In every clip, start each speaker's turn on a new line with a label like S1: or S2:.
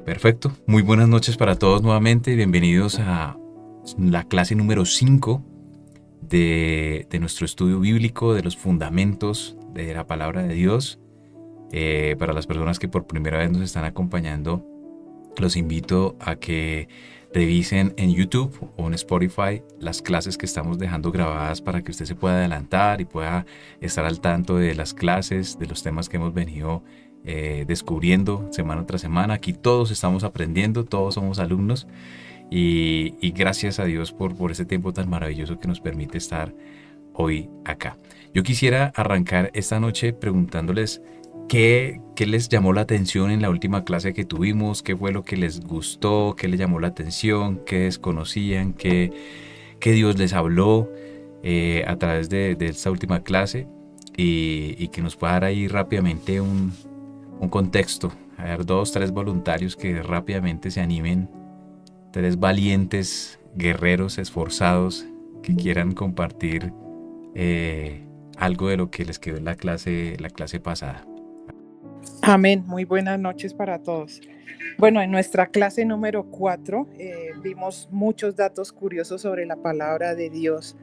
S1: Perfecto. Muy buenas noches para todos nuevamente. Bienvenidos a la clase número 5 de nuestro estudio bíblico, de los fundamentos de la palabra de Dios. Para las personas que por primera vez nos están acompañando, los invito a que revisen en YouTube o en Spotify las clases que estamos dejando grabadas para que usted se pueda adelantar y pueda estar al tanto de las clases, de los temas que hemos venido descubriendo semana tras semana. Aquí todos estamos aprendiendo, todos somos alumnos y gracias a Dios por ese tiempo tan maravilloso que nos permite estar hoy acá. Yo quisiera arrancar esta noche preguntándoles qué les llamó la atención en la última clase que tuvimos, qué fue lo que les gustó, qué les llamó la atención, qué desconocían, qué Dios les habló a través de esta última clase y que nos pueda dar ahí rápidamente un contexto. A ver, 2, 3 voluntarios que rápidamente se animen, 3 valientes guerreros esforzados que quieran compartir algo de lo que les quedó en la clase pasada.
S2: Amén. Muy buenas noches para todos. Bueno, en nuestra clase número 4 vimos muchos datos curiosos sobre la palabra de Dios.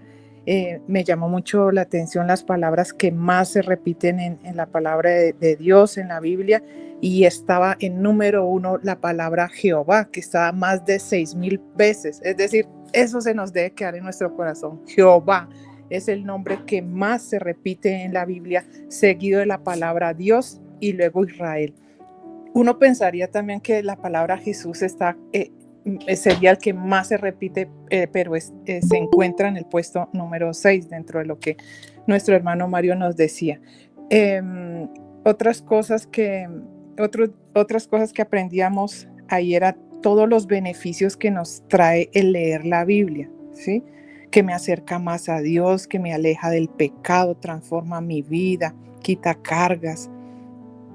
S2: Me llamó mucho la atención las palabras que más se repiten en la palabra de Dios, en la Biblia, y estaba en número 1 la palabra Jehová, que estaba más de 6,000 veces. Es decir, eso se nos debe quedar en nuestro corazón. Jehová es el nombre que más se repite en la Biblia, seguido de la palabra Dios y luego Israel. Uno pensaría también que la palabra Jesús sería el que más se repite, pero se encuentra en el puesto número 6 dentro de lo que nuestro hermano Mario nos decía. Otras cosas que aprendíamos ahí era todos los beneficios que nos trae el leer la Biblia, ¿sí? Que me acerca más a Dios, que me aleja del pecado, transforma mi vida, quita cargas.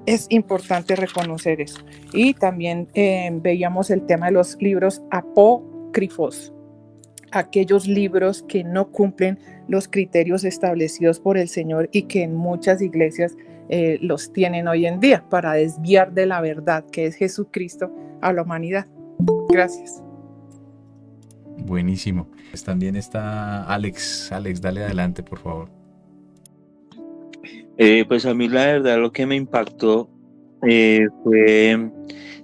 S2: Es importante reconocer eso. Y también veíamos el tema de los libros apócrifos, aquellos libros que no cumplen los criterios establecidos por el Señor y que en muchas iglesias los tienen hoy en día para desviar de la verdad que es Jesucristo a la humanidad. Gracias.
S1: Buenísimo. Pues también está Alex. Alex, dale adelante, por favor.
S3: Pues a mí la verdad lo que me impactó fue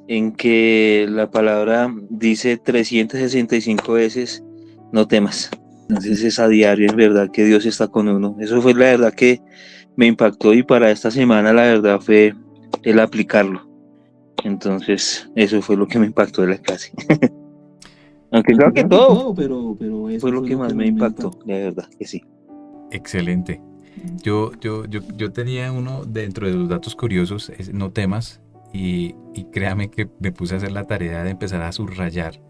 S3: en que la palabra dice 365 veces, no temas. Entonces es a diario, es verdad que Dios está con uno. Eso fue la verdad que me impactó y para esta semana la verdad fue el aplicarlo. Entonces eso fue lo que me impactó de la clase. Aunque claro que todo, pero eso fue lo que más me impactó, la verdad que sí.
S1: Excelente. Yo tenía uno dentro de los datos curiosos, no temas, y créame que me puse a hacer la tarea de empezar a subrayar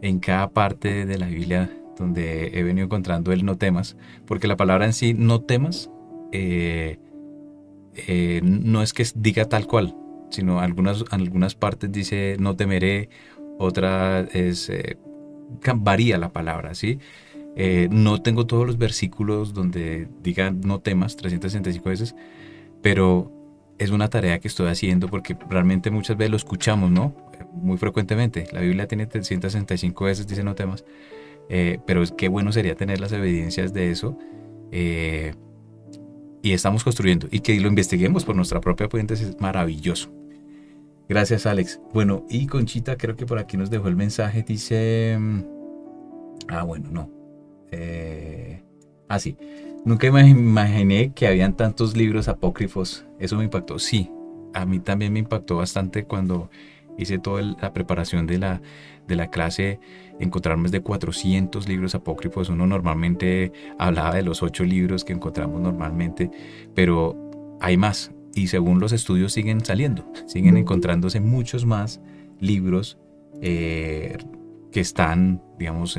S1: en cada parte de la Biblia donde he venido encontrando el no temas, porque la palabra en sí, no temas, no es que diga tal cual, sino algunas partes dice no temeré, otra es varía la palabra, ¿sí? No tengo todos los versículos donde digan no temas 365 veces, pero es una tarea que estoy haciendo porque realmente muchas veces lo escuchamos, ¿no? Muy frecuentemente. La Biblia tiene 365 veces, dice no temas, pero qué bueno sería tener las evidencias de eso. Y estamos construyendo. Y que lo investiguemos por nuestra propia fuente es maravilloso. Gracias, Alex. Bueno, y Conchita creo que por aquí nos dejó el mensaje. Dice... bueno, no. Sí. Nunca me imaginé que habían tantos libros apócrifos. Eso me impactó. Sí, a mí también me impactó bastante cuando hice toda la preparación de la clase. Encontrar más de 400 libros apócrifos. Uno normalmente hablaba de los 8 libros que encontramos normalmente, pero hay más. Y según los estudios siguen saliendo, siguen encontrándose muchos más libros que están, digamos,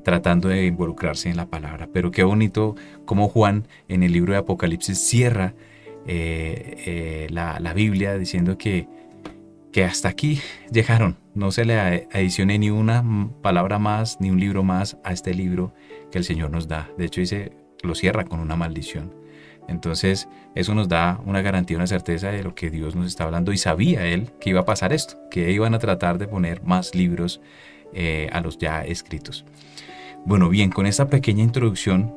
S1: tratando de involucrarse en la palabra. Pero qué bonito como Juan en el libro de Apocalipsis cierra la Biblia diciendo que hasta aquí llegaron. No se le adicione ni una palabra más, ni un libro más a este libro que el Señor nos da. De hecho, lo cierra con una maldición. Entonces, eso nos da una garantía, una certeza de lo que Dios nos está hablando, y sabía Él que iba a pasar esto, que iban a tratar de poner más libros a los ya escritos. Bueno, bien, con esta pequeña introducción,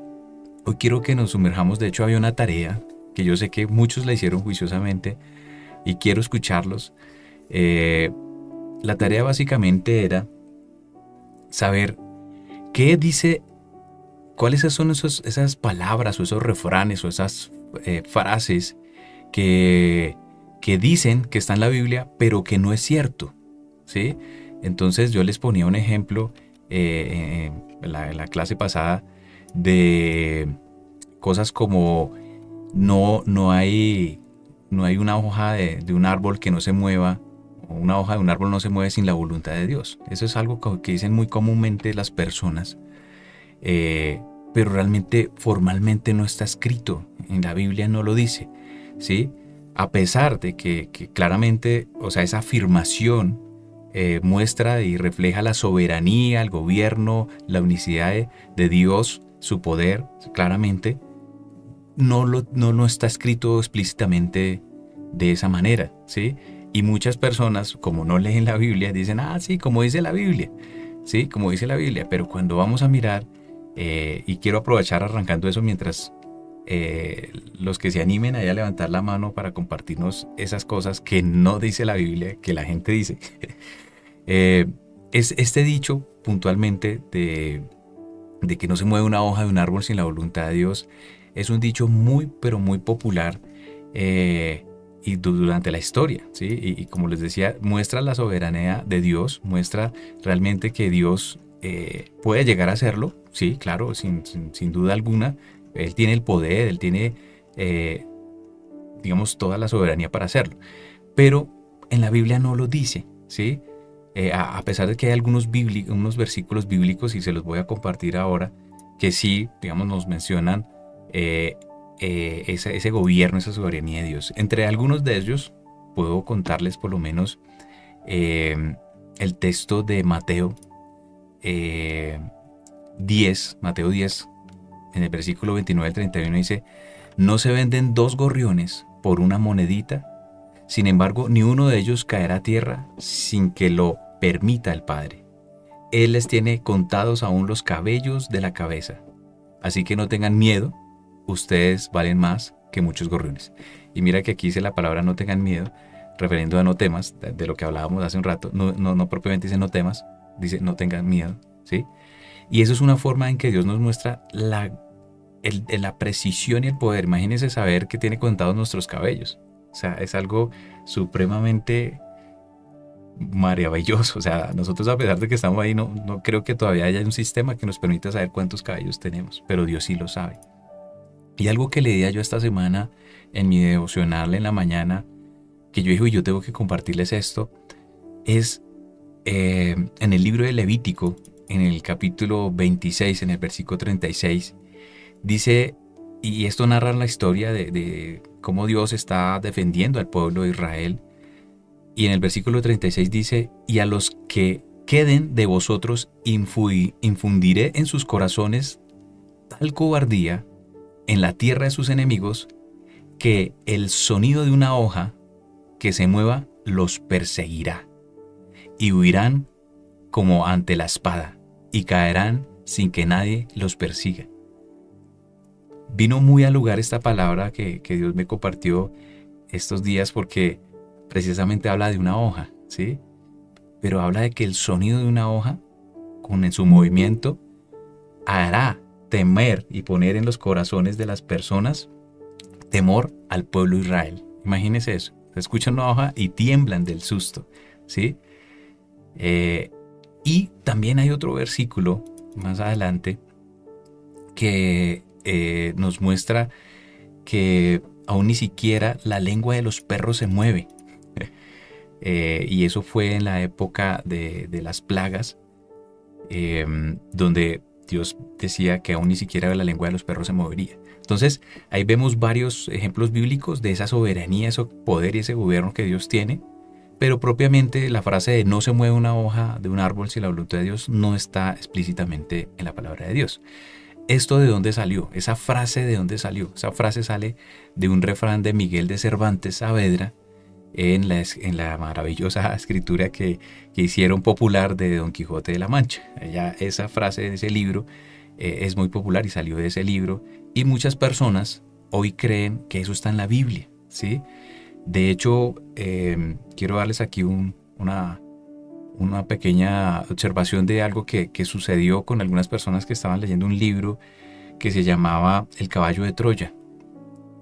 S1: hoy quiero que nos sumerjamos. De hecho, había una tarea que yo sé que muchos la hicieron juiciosamente y quiero escucharlos. La tarea básicamente era saber qué dice, cuáles son esas palabras o esos refranes o esas frases que dicen que está en la Biblia, pero que no es cierto, ¿sí? Entonces yo les ponía un ejemplo en la clase pasada de cosas como no hay una hoja de un árbol que no se mueva, o una hoja de un árbol no se mueve sin la voluntad de Dios. Eso es algo que dicen muy comúnmente las personas, pero realmente formalmente no está escrito, en la Biblia no lo dice, ¿sí? A pesar de que claramente, o sea, esa afirmación muestra y refleja la soberanía, el gobierno, la unicidad de Dios, su poder, claramente, no está escrito explícitamente de esa manera, ¿sí? Y muchas personas, como no leen la Biblia, dicen, sí, como dice la Biblia, ¿sí? Como dice la Biblia. Pero cuando vamos a mirar, y quiero aprovechar arrancando eso mientras los que se animen ahí a levantar la mano para compartirnos esas cosas que no dice la Biblia, que la gente dice. Es este dicho puntualmente de que no se mueve una hoja de un árbol sin la voluntad de Dios. Es un dicho muy, pero muy popular y durante la historia, ¿sí? Y como les decía, muestra la soberanía de Dios, muestra realmente que Dios puede llegar a hacerlo, sí, claro, sin duda alguna. Él tiene el poder, Él tiene, digamos, toda la soberanía para hacerlo. Pero en la Biblia no lo dice, ¿sí? A pesar de que hay unos versículos bíblicos, y se los voy a compartir ahora, que sí, digamos, nos mencionan ese gobierno, esa soberanía de Dios. Entre algunos de ellos puedo contarles por lo menos el texto de Mateo 10, en el versículo 29 al 31 dice: no se venden 2 gorriones por una monedita, sin embargo ni uno de ellos caerá a tierra sin que lo permita el Padre. Él les tiene contados aún los cabellos de la cabeza, así que no tengan miedo, ustedes valen más que muchos gorriones. Y mira que aquí dice la palabra no tengan miedo, refiriendo a no temas, de lo que hablábamos hace un rato. No propiamente dice no temas, dice no tengan miedo, ¿sí? Y eso es una forma en que Dios nos muestra la precisión y el poder. Imagínense saber que tiene contados nuestros cabellos. O sea, es algo supremamente maravilloso. O sea, nosotros, a pesar de que estamos ahí, no creo que todavía haya un sistema que nos permita saber cuántos cabellos tenemos, pero Dios sí lo sabe. Y algo que leía yo esta semana en mi devocional en la mañana, que yo dije, yo tengo que compartirles esto, es en el libro de Levítico, en el capítulo 26, en el versículo 36, dice, y esto narra la historia de cómo Dios está defendiendo al pueblo de Israel. Y en el versículo 36 dice: y a los que queden de vosotros infundiré en sus corazones tal cobardía en la tierra de sus enemigos, que el sonido de una hoja que se mueva los perseguirá, y huirán como ante la espada, y caerán sin que nadie los persiga. Vino muy al lugar esta palabra que Dios me compartió estos días, porque precisamente habla de una hoja, ¿sí? Pero habla de que el sonido de una hoja, con su movimiento, hará temer y poner en los corazones de las personas temor al pueblo de Israel. Imagínense eso. Se escucha una hoja y tiemblan del susto, ¿sí? Y también hay otro versículo más adelante que nos muestra que aún ni siquiera la lengua de los perros se mueve. Y eso fue en la época de las plagas, donde Dios decía que aún ni siquiera la lengua de los perros se movería. Entonces, ahí vemos varios ejemplos bíblicos de esa soberanía, ese poder y ese gobierno que Dios tiene. Pero propiamente la frase de no se mueve una hoja de un árbol sin la voluntad de Dios no está explícitamente en la palabra de Dios. ¿Esto de dónde salió? ¿Esa frase de dónde salió? Esa frase sale de un refrán de Miguel de Cervantes Saavedra en la maravillosa escritura que hicieron popular de Don Quijote de la Mancha. Esa frase de ese libro es muy popular y salió de ese libro, y muchas personas hoy creen que eso está en la Biblia, ¿sí? De hecho, quiero darles aquí una pequeña observación de algo que sucedió con algunas personas que estaban leyendo un libro que se llamaba El caballo de Troya.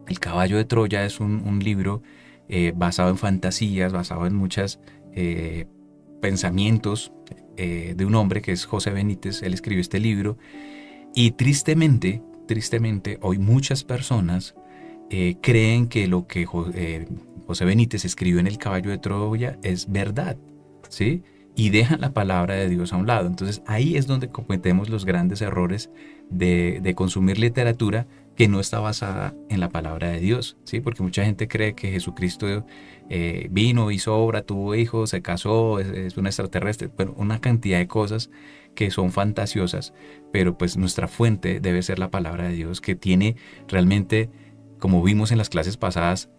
S1: El caballo de Troya es un libro basado en fantasías, basado en muchos pensamientos de un hombre que es José Benítez. Él escribió este libro, y tristemente, hoy muchas personas creen que lo que José Benítez escribió en El caballo de Troya es verdad, ¿sí? Y dejan la palabra de Dios a un lado. Entonces ahí es donde cometemos los grandes errores de consumir literatura que no está basada en la palabra de Dios, ¿sí? Porque mucha gente cree que Jesucristo vino, hizo obra, tuvo hijos, se casó, es un extraterrestre, pero una cantidad de cosas que son fantasiosas, pero pues nuestra fuente debe ser la palabra de Dios, que tiene realmente, como vimos en las clases pasadas,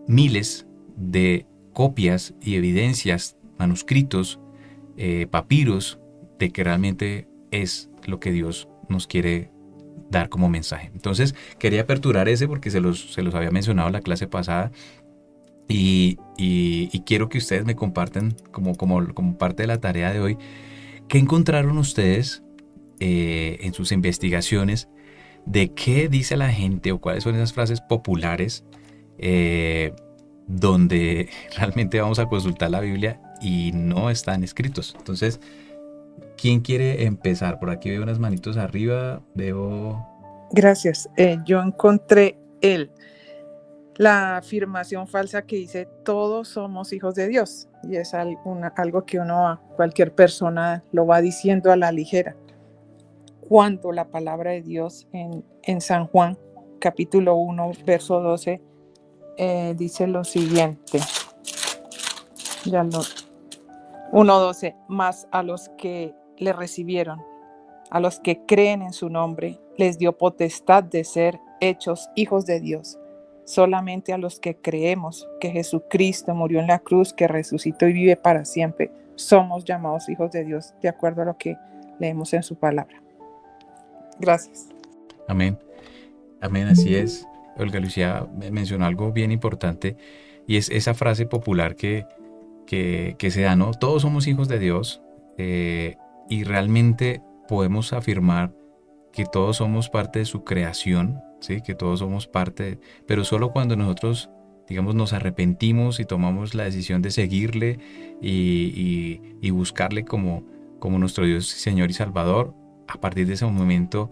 S1: miles de copias y evidencias, manuscritos, papiros, de que realmente es lo que Dios nos quiere dar como mensaje. Entonces quería aperturar ese porque se los había mencionado en la clase pasada, y quiero que ustedes me compartan como parte de la tarea de hoy, ¿qué encontraron ustedes en sus investigaciones de qué dice la gente o cuáles son esas frases populares donde realmente vamos a consultar la Biblia y no están escritos? Entonces, ¿quién quiere empezar? Por aquí veo unas manitos arriba, veo...
S2: Gracias. Yo encontré la afirmación falsa que dice todos somos hijos de Dios, y es algo que cualquier persona lo va diciendo a la ligera, cuando la palabra de Dios en San Juan capítulo 1 verso 12 dice lo siguiente, 1:12: mas a los que le recibieron, a los que creen en su nombre, les dio potestad de ser hechos hijos de Dios. Solamente a los que creemos que Jesucristo murió en la cruz, que resucitó y vive para siempre, somos llamados hijos de Dios, de acuerdo a lo que leemos en su palabra. Gracias.
S1: Amén. Amén, así es. Olga Lucía mencionó algo bien importante, y es esa frase popular que se da, ¿no? Todos somos hijos de Dios, y realmente podemos afirmar que todos somos parte de su creación, ¿sí? Que todos somos parte, pero solo cuando nosotros, digamos, nos arrepentimos y tomamos la decisión de seguirle y buscarle como nuestro Dios, Señor y Salvador. A partir de ese momento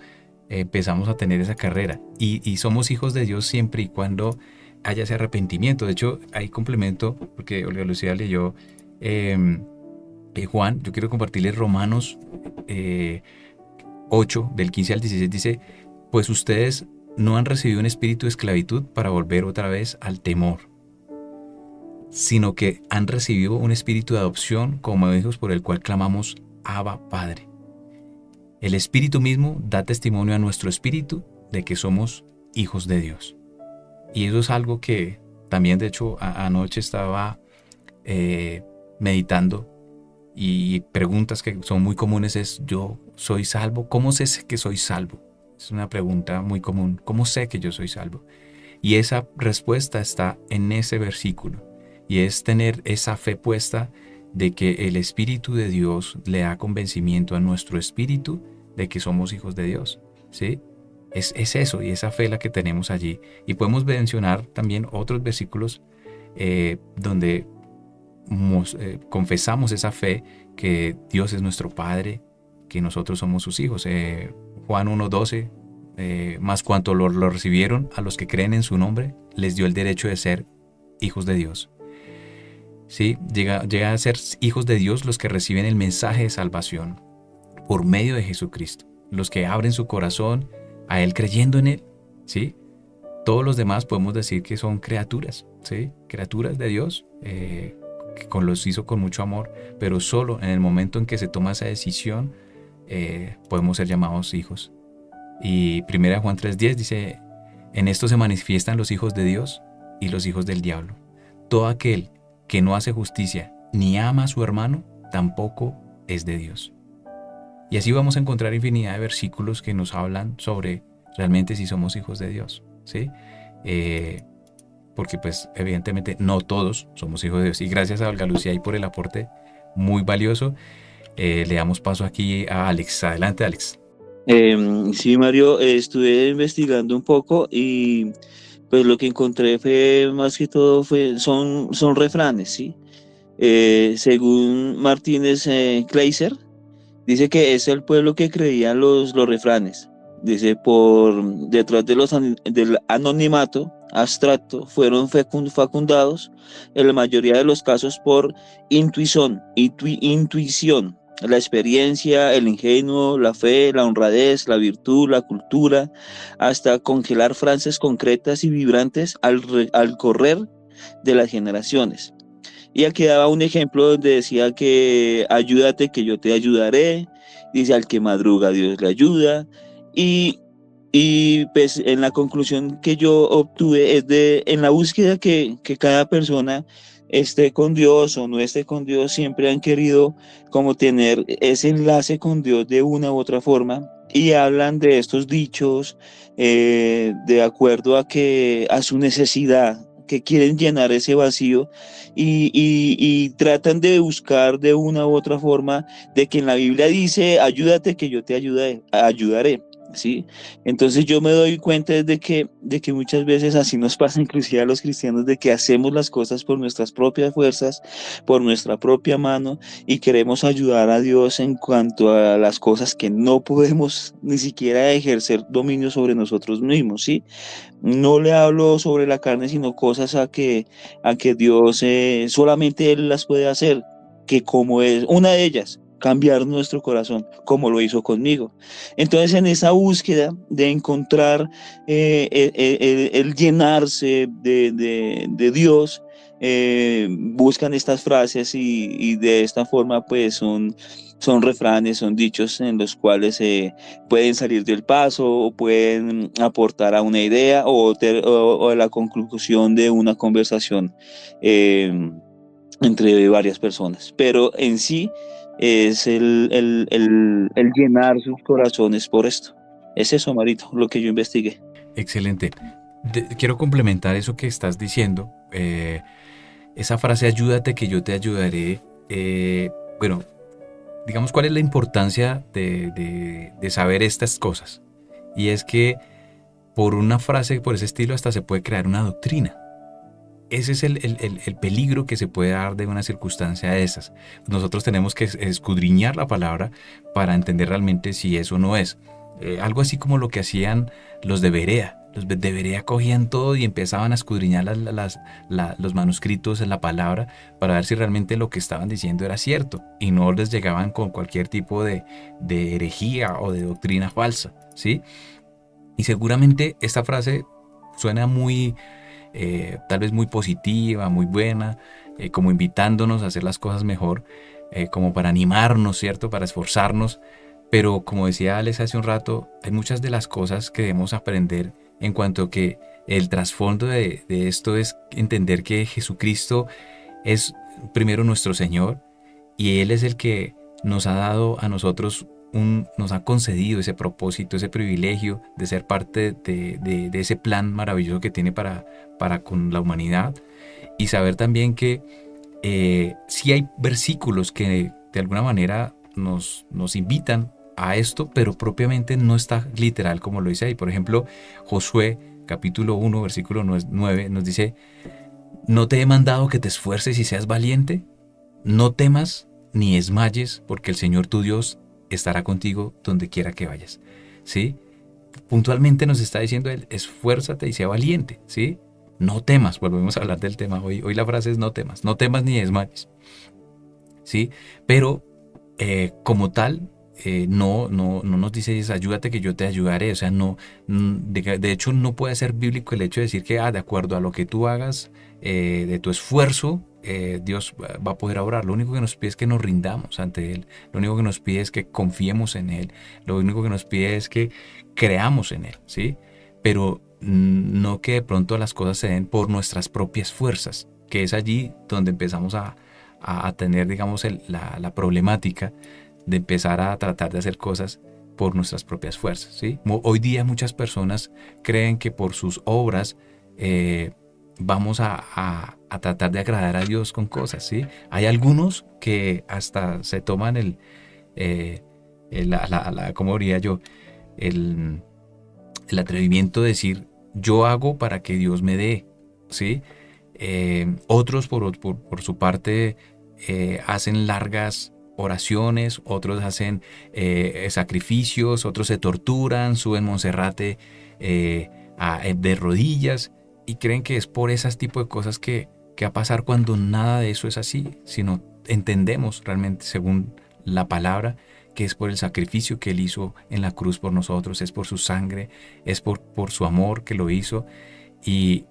S1: empezamos a tener esa carrera, y somos hijos de Dios siempre y cuando haya ese arrepentimiento. De hecho, hay complemento, porque Olga Lucía leyó Juan. Yo quiero compartirles Romanos 8, del 15 al 16, dice: pues ustedes no han recibido un espíritu de esclavitud para volver otra vez al temor, sino que han recibido un espíritu de adopción como hijos, por el cual clamamos: Abba, Padre. El Espíritu mismo da testimonio a nuestro espíritu de que somos hijos de Dios. Y eso es algo que también, de hecho, anoche estaba meditando, y preguntas que son muy comunes es: ¿yo soy salvo? ¿Cómo sé que soy salvo? Es una pregunta muy común. ¿Cómo sé que yo soy salvo? Y esa respuesta está en ese versículo, y es tener esa fe puesta de que el Espíritu de Dios le da convencimiento a nuestro espíritu de que somos hijos de Dios, ¿sí? Es eso, y esa fe la que tenemos allí. Y podemos mencionar también otros versículos donde confesamos esa fe, que Dios es nuestro Padre, que nosotros somos sus hijos. Juan 1:12: más cuanto lo recibieron, a los que creen en su nombre, les dio el derecho de ser hijos de Dios. ¿Sí? Llega a ser hijos de Dios los que reciben el mensaje de salvación por medio de Jesucristo, los que abren su corazón a Él creyendo en Él, ¿sí? Todos los demás podemos decir que son criaturas, ¿sí? Criaturas de Dios, que los hizo con mucho amor, pero solo en el momento en que se toma esa decisión podemos ser llamados hijos. Y 1 Juan 3:10 dice, en esto se manifiestan los hijos de Dios y los hijos del diablo. Todo aquel que no hace justicia ni ama a su hermano, tampoco es de Dios. Y así vamos a encontrar infinidad de versículos que nos hablan sobre realmente si somos hijos de Dios, ¿sí? Porque pues evidentemente no todos somos hijos de Dios. Y gracias a Olga Lucía y por el aporte muy valioso. Le damos paso aquí a Alex. Adelante, Alex.
S3: Sí, Mario, estuve investigando un poco y pues lo que encontré fue más que todo son refranes, ¿sí? Según Martínez Kleiser, dice que es el pueblo que creía los refranes. Dice, por detrás del anonimato abstracto fueron facundados en la mayoría de los casos por intuición, la experiencia, el ingenuo, la fe, la honradez, la virtud, la cultura, hasta congelar frases concretas y vibrantes al correr de las generaciones. Y aquí daba un ejemplo donde decía que ayúdate que yo te ayudaré, dice al que madruga Dios le ayuda, y, y pues en la conclusión que yo obtuve es en la búsqueda que cada persona esté con Dios o no esté con Dios, siempre han querido como tener ese enlace con Dios de una u otra forma, y hablan de estos dichos de acuerdo a su necesidad, que quieren llenar ese vacío y tratan de buscar de una u otra forma de que en la Biblia dice, ayúdate que yo te ayudaré. ¿Sí? Entonces yo me doy cuenta de que muchas veces así nos pasa inclusive a los cristianos, de que hacemos las cosas por nuestras propias fuerzas, por nuestra propia mano, y queremos ayudar a Dios en cuanto a las cosas que no podemos ni siquiera ejercer dominio sobre nosotros mismos, ¿sí? No le hablo sobre la carne, sino cosas a que Dios solamente Él las puede hacer, que como es una de ellas, cambiar nuestro corazón, como lo hizo conmigo. Entonces, en esa búsqueda de encontrar el llenarse de Dios, buscan estas frases y de esta forma, pues son refranes, son dichos en los cuales pueden salir del paso o pueden aportar a una idea o a la conclusión de una conversación entre varias personas. Pero en sí es el llenar sus corazones por esto. Es eso, Marito, lo que yo investigué.
S1: Excelente. Quiero complementar eso que estás diciendo. Esa frase, ayúdate que yo te ayudaré. Bueno, digamos, ¿cuál es la importancia de saber estas cosas? Y es que por una frase por ese estilo hasta se puede crear una doctrina. Ese es el peligro que se puede dar de una circunstancia de esas. Nosotros tenemos que escudriñar la palabra para entender realmente si eso no es. Algo así como lo que hacían los de Berea. Los de Berea cogían todo y empezaban a escudriñar los manuscritos en la palabra para ver si realmente lo que estaban diciendo era cierto y no les llegaban con cualquier tipo de herejía o de doctrina falsa, ¿sí? Y seguramente esta frase suena muy, tal vez muy positiva, muy buena, como invitándonos a hacer las cosas mejor, como para animarnos, ¿cierto? Para esforzarnos. Pero como decía Alex hace un rato, hay muchas de las cosas que debemos aprender en cuanto a que el trasfondo de esto es entender que Jesucristo es primero nuestro Señor y Él es el que nos ha dado a nosotros, nos ha concedido ese propósito, ese privilegio de ser parte de ese plan maravilloso que tiene para con la humanidad, y saber también que sí hay versículos que de alguna manera nos invitan a esto, pero propiamente no está literal como lo dice ahí. Por ejemplo, Josué capítulo 1 versículo 9 nos dice: ¿no te he mandado que te esfuerces y seas valiente? No temas ni desmayes, porque el Señor tu Dios estará contigo donde quiera que vayas. ¿Sí? Puntualmente nos está diciendo Él: esfuérzate y sea valiente. ¿Sí? No temas. Volvemos a hablar del tema hoy. Hoy la frase es no temas ni desmayes. ¿Sí? Pero como tal, no nos dice ayúdate que yo te ayudaré. O sea, de hecho no puede ser bíblico el hecho de decir que de acuerdo a lo que tú hagas, de tu esfuerzo, Dios va a poder obrar. Lo único que nos pide es que nos rindamos ante Él. Lo único que nos pide es que confiemos en Él. Lo único que nos pide es que creamos en Él, ¿sí? Pero no que de pronto las cosas se den por nuestras propias fuerzas, que es allí donde empezamos a tener, digamos, la problemática de empezar a tratar de hacer cosas por nuestras propias fuerzas, ¿sí? Hoy día muchas personas creen que por sus obras vamos a tratar de agradar a Dios con cosas, ¿sí? Hay algunos que hasta se toman ¿cómo diría yo? El atrevimiento de decir, yo hago para que Dios me dé, ¿sí? Otros por su parte hacen largas oraciones, otros hacen sacrificios, otros se torturan, suben Monserrate de rodillas y creen que es por esas tipos de cosas que va a pasar cuando nada de eso es así, sino entendemos realmente según la palabra que es por el sacrificio que Él hizo en la cruz por nosotros, es por su sangre, es por su amor que lo hizo y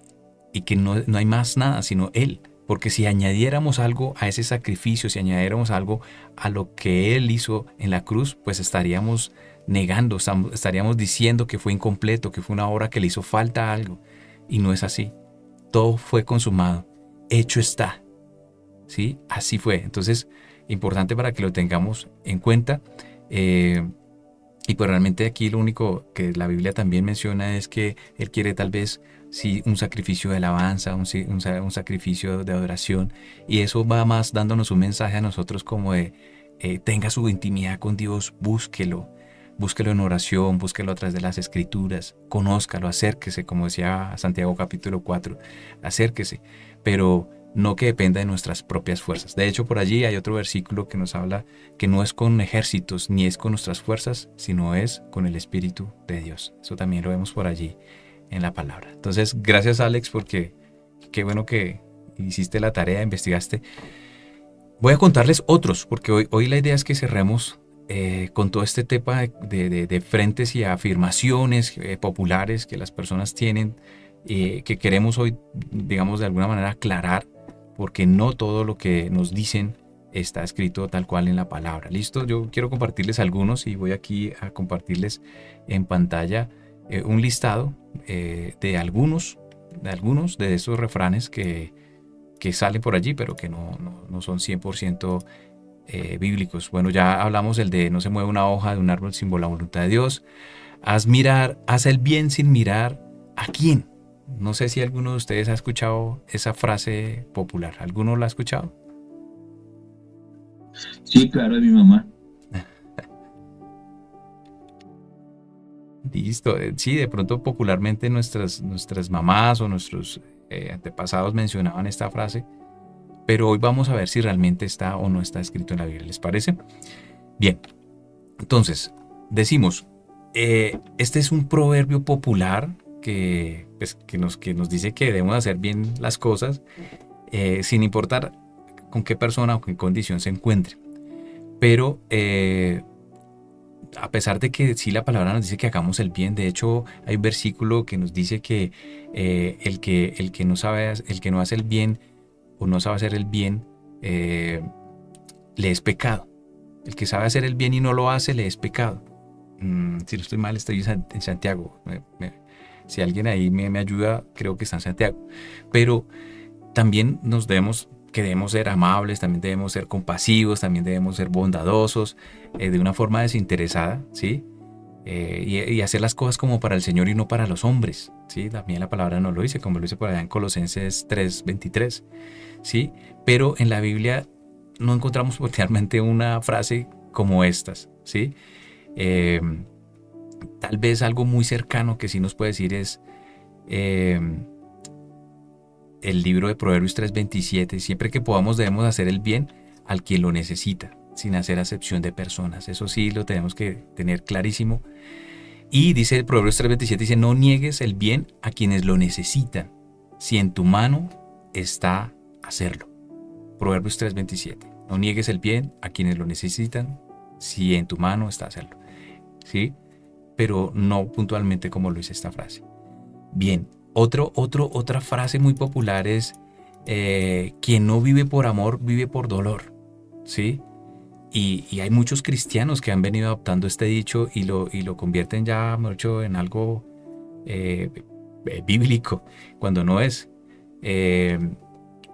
S1: que no hay más nada sino Él. Porque si añadiéramos algo a ese sacrificio, si añadiéramos algo a lo que Él hizo en la cruz, pues estaríamos negando, estaríamos diciendo que fue incompleto, que fue una obra que le hizo falta algo. Y no es así. Todo fue consumado. Hecho está. ¿Sí? Así fue. Entonces, importante para que lo tengamos en cuenta. Y pues realmente aquí lo único que la Biblia también menciona es que Él quiere tal vez sí, un sacrificio de alabanza, un sacrificio de adoración. Y eso va más dándonos un mensaje a nosotros como de tenga su intimidad con Dios, búsquelo en oración, búsquelo a través de las Escrituras, conózcalo, acérquese, como decía Santiago capítulo 4, acérquese, pero no que dependa de nuestras propias fuerzas. De hecho, por allí hay otro versículo que nos habla que no es con ejércitos ni es con nuestras fuerzas, sino es con el Espíritu de Dios. Eso también lo vemos por allí en la palabra. Entonces, gracias Alex, porque qué bueno que hiciste la tarea, investigaste. Voy a contarles otros, porque hoy la idea es que cerremos con todo este tema de frentes y afirmaciones populares que las personas tienen, que queremos hoy, digamos, de alguna manera aclarar, porque no todo lo que nos dicen está escrito tal cual en la palabra. ¿Listo? Yo quiero compartirles algunos y voy aquí a compartirles en pantalla un listado de algunos de esos refranes que salen por allí, pero que no son 100% bíblicos. Bueno, ya hablamos el de no se mueve una hoja de un árbol sin la voluntad de Dios. Haz el bien sin mirar a quién. No sé si alguno de ustedes ha escuchado esa frase popular. ¿Alguno la ha escuchado?
S3: Sí, claro, de mi mamá.
S1: Listo. Sí, de pronto popularmente nuestras mamás o nuestros antepasados mencionaban esta frase, pero hoy vamos a ver si realmente está o no está escrito en la Biblia. ¿Les parece? Bien. Entonces, decimos, este es un proverbio popular que nos dice que debemos hacer bien las cosas sin importar con qué persona o qué condición se encuentre. Pero a pesar de que sí la palabra nos dice que hagamos el bien, de hecho hay un versículo que nos dice que el que no hace el bien o no sabe hacer el bien le es pecado. El que sabe hacer el bien y no lo hace le es pecado. Si no estoy mal, estoy en Santiago. Si alguien ahí me ayuda, creo que está en Santiago. Pero también que debemos ser amables, también debemos ser compasivos, también debemos ser bondadosos, de una forma desinteresada, ¿sí? Y hacer las cosas como para el Señor y no para los hombres, ¿sí? También la palabra nos lo dice, como lo dice por allá en Colosenses 3:23, ¿sí? Pero en la Biblia no encontramos particularmente una frase como estas, ¿sí? Tal vez algo muy cercano que sí nos puede decir es el libro de Proverbios 3:27. Siempre que podamos debemos hacer el bien al quien lo necesita, sin hacer acepción de personas. Eso sí lo tenemos que tener clarísimo. Y dice el Proverbios 3:27, dice, no niegues el bien a quienes lo necesitan, si en tu mano está hacerlo. Proverbios 3:27. No niegues el bien a quienes lo necesitan, si en tu mano está hacerlo. ¿Sí? Pero no puntualmente como lo dice esta frase. Bien, otra frase muy popular es quien no vive por amor, vive por dolor. ¿Sí? Y hay muchos cristianos que han venido adoptando este dicho y lo convierten ya mucho en algo bíblico, cuando no es. Eh,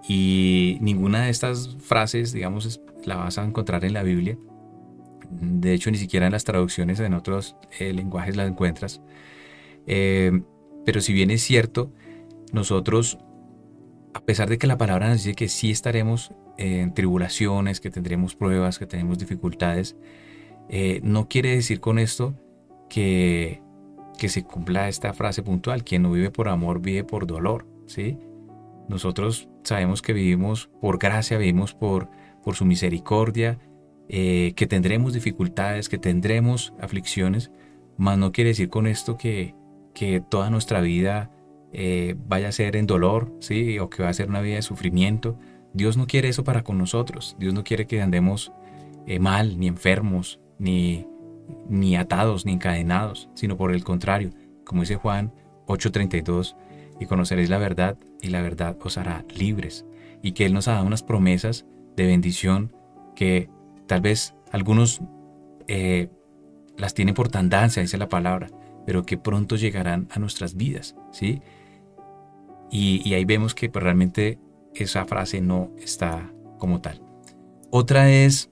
S1: y ninguna de estas frases, digamos, la vas a encontrar en la Biblia. De hecho, ni siquiera en las traducciones en otros lenguajes las encuentras. Pero si bien es cierto, nosotros, a pesar de que la palabra nos dice que sí estaremos en tribulaciones, que tendremos pruebas, que tenemos dificultades, no quiere decir con esto que se cumpla esta frase puntual: quien no vive por amor vive por dolor, ¿sí? Nosotros sabemos que vivimos por gracia, vivimos por su misericordia, que tendremos dificultades, que tendremos aflicciones, mas no quiere decir con esto que toda nuestra vida vaya a ser en dolor, ¿sí? O que va a ser una vida de sufrimiento. Dios no quiere eso para con nosotros. Dios no quiere que andemos mal, ni enfermos, ni atados, ni encadenados, sino por el contrario, como dice Juan 8:32, y conoceréis la verdad, y la verdad os hará libres. Y que Él nos ha dado unas promesas de bendición que tal vez algunos las tienen por tardanza, dice la palabra, pero que pronto llegarán a nuestras vidas, ¿sí? Y ahí vemos que pues, realmente esa frase no está como tal. Otra es,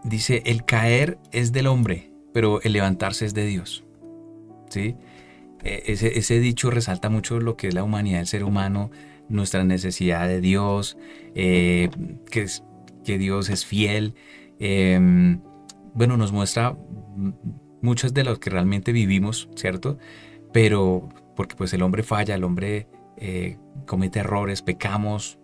S1: dice, el caer es del hombre, pero el levantarse es de Dios, ¿sí? Ese dicho resalta mucho lo que es la humanidad del ser humano, nuestra necesidad de Dios, que Dios es fiel. Bueno, nos muestra muchos de los que realmente vivimos, ¿cierto? Pero porque pues el hombre falla, el hombre comete errores, pecamos,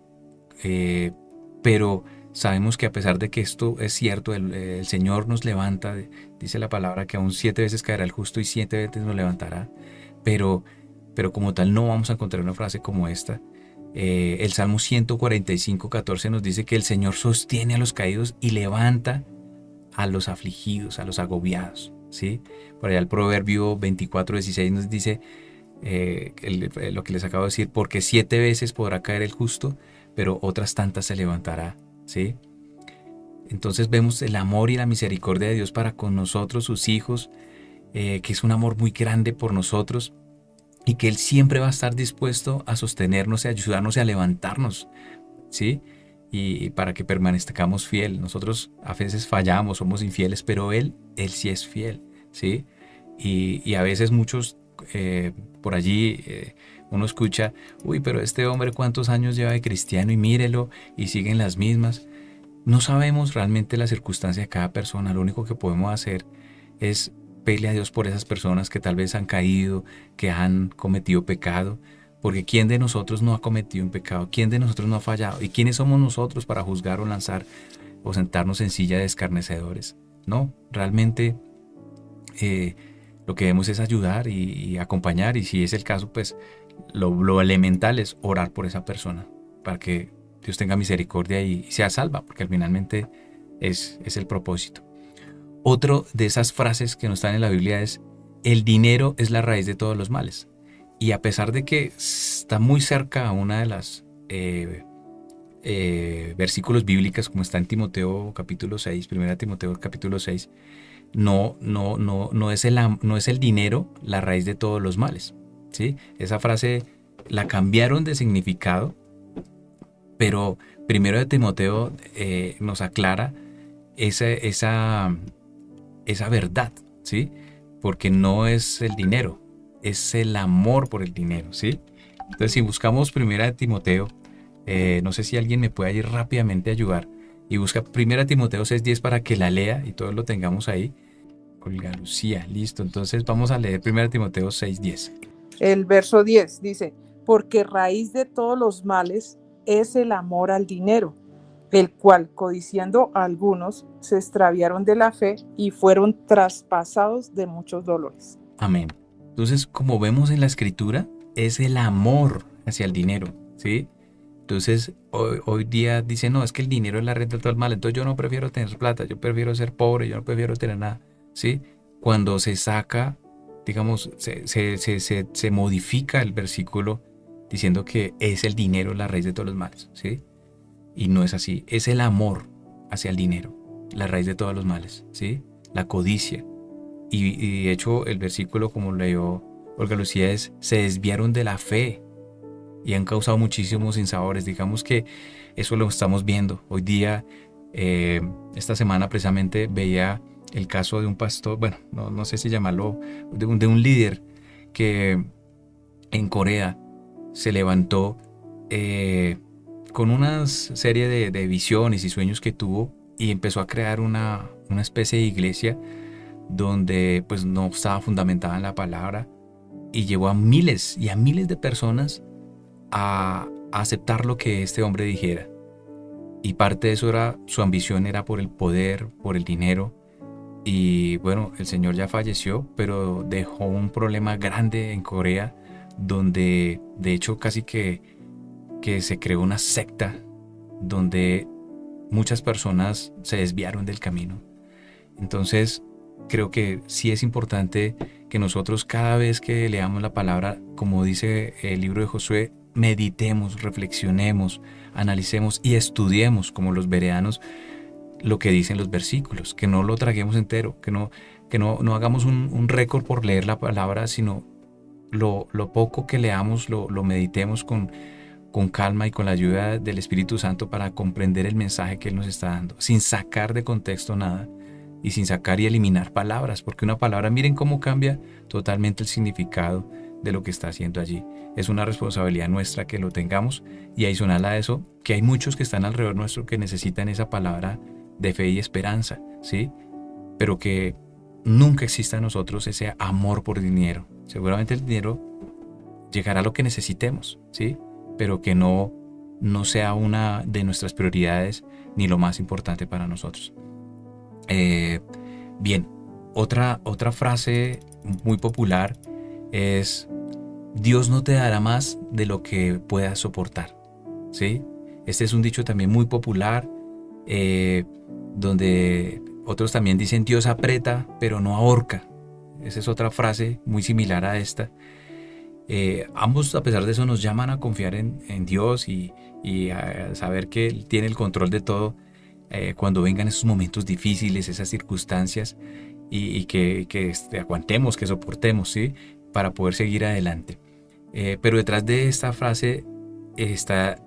S1: pero sabemos que a pesar de que esto es cierto, el Señor nos levanta. Dice la palabra que aún 7 veces caerá el justo y 7 veces nos levantará. Pero como tal no vamos a encontrar una frase como esta. El Salmo 145:14 nos dice que el Señor sostiene a los caídos y levanta a los afligidos, a los agobiados, ¿sí? Por allá el Proverbio 24:16 nos dice lo que les acabo de decir: porque 7 veces podrá caer el justo, pero otras tantas se levantará, ¿sí? Entonces vemos el amor y la misericordia de Dios para con nosotros, sus hijos, que es un amor muy grande por nosotros, y que Él siempre va a estar dispuesto a sostenernos y a ayudarnos y a levantarnos, ¿sí? Y para que permanezcamos fiel. Nosotros a veces fallamos, somos infieles, pero Él sí es fiel, ¿sí? Y a veces muchos por allí uno escucha: uy, pero este hombre cuántos años lleva de cristiano y mírelo, y siguen las mismas. No sabemos realmente la circunstancia de cada persona. Lo único que podemos hacer es pedirle a Dios por esas personas que tal vez han caído, que han cometido pecado, porque ¿quién de nosotros no ha cometido un pecado? ¿Quién de nosotros no ha fallado? ¿Y quiénes somos nosotros para juzgar o lanzar o sentarnos en silla de escarnecedores? No, realmente lo que debemos es ayudar y acompañar, y si es el caso, pues lo elemental es orar por esa persona para que Dios tenga misericordia y sea salva, porque finalmente es el propósito. Otro de esas frases que no están en la Biblia es: el dinero es la raíz de todos los males. Y a pesar de que está muy cerca a una de las versículos bíblicas, como está en Timoteo capítulo 6, 1 Timoteo capítulo 6, no es el dinero la raíz de todos los males, ¿sí? Esa frase la cambiaron de significado, pero 1 Timoteo nos aclara esa verdad, ¿sí? Porque no es el dinero, es el amor por el dinero, ¿sí? Entonces, si buscamos 1 Timoteo, no sé si alguien me puede ir rápidamente a ayudar, y busca 1 Timoteo 6:10 para que la lea y todos lo tengamos ahí. Olga Lucía, listo. Entonces vamos a leer 1 Timoteo 6:10.
S2: El verso 10 dice: porque raíz de todos los males es el amor al dinero, el cual, codiciando a algunos, se extraviaron de la fe y fueron traspasados de muchos dolores.
S1: Amén. Entonces, como vemos en la Escritura, es el amor hacia el dinero, ¿sí? Entonces, hoy día dicen: no, es que el dinero es la red de todo el mal, entonces yo no prefiero tener plata, yo prefiero ser pobre, yo no prefiero tener nada, ¿sí? Cuando se saca, digamos, se modifica el versículo diciendo que es el dinero la raíz de todos los males, ¿sí? Y no es así, es el amor hacia el dinero, la raíz de todos los males, ¿sí? La codicia. Y de hecho el versículo, como leyó Olga Lucía, es: se desviaron de la fe y han causado muchísimos sinsabores. Digamos que eso lo estamos viendo hoy día. Esta semana precisamente veía el caso de un pastor, bueno, no sé si llamarlo, de un líder que en Corea se levantó con una serie de visiones y sueños que tuvo, y empezó a crear una especie de iglesia donde pues no estaba fundamentada en la palabra, y llevó a miles y a miles de personas a aceptar lo que este hombre dijera. Y parte de eso era, su ambición era por el poder, por el dinero. Y bueno, el señor ya falleció, pero dejó un problema grande en Corea, donde de hecho casi que se creó una secta donde muchas personas se desviaron del camino. Entonces creo que sí es importante que nosotros, cada vez que leamos la palabra, como dice el libro de Josué, meditemos, reflexionemos, analicemos y estudiemos como los bereanos lo que dicen los versículos, que no lo traguemos entero, que no hagamos un récord por leer la palabra, sino lo poco que leamos lo meditemos con calma y con la ayuda del Espíritu Santo, para comprender el mensaje que Él nos está dando, sin sacar de contexto nada y sin sacar y eliminar palabras, porque una palabra, miren cómo cambia totalmente el significado de lo que está haciendo allí. Es una responsabilidad nuestra que lo tengamos, y adicional a eso, que hay muchos que están alrededor nuestro que necesitan esa palabra de fe y esperanza, ¿sí? Pero que nunca exista en nosotros ese amor por dinero. Seguramente el dinero llegará a lo que necesitemos, ¿sí? Pero que no sea una de nuestras prioridades ni lo más importante para nosotros. Bien, otra frase muy popular es: Dios no te dará más de lo que puedas soportar, ¿sí? Este es un dicho también muy popular, donde otros también dicen: Dios aprieta pero no ahorca. Esa es otra frase muy similar a esta. Ambos, a pesar de eso, nos llaman a confiar en Dios y a saber que Él tiene el control de todo, cuando vengan esos momentos difíciles, esas circunstancias, y que aguantemos, que soportemos, ¿sí? Para poder seguir adelante. Pero detrás de esta frase está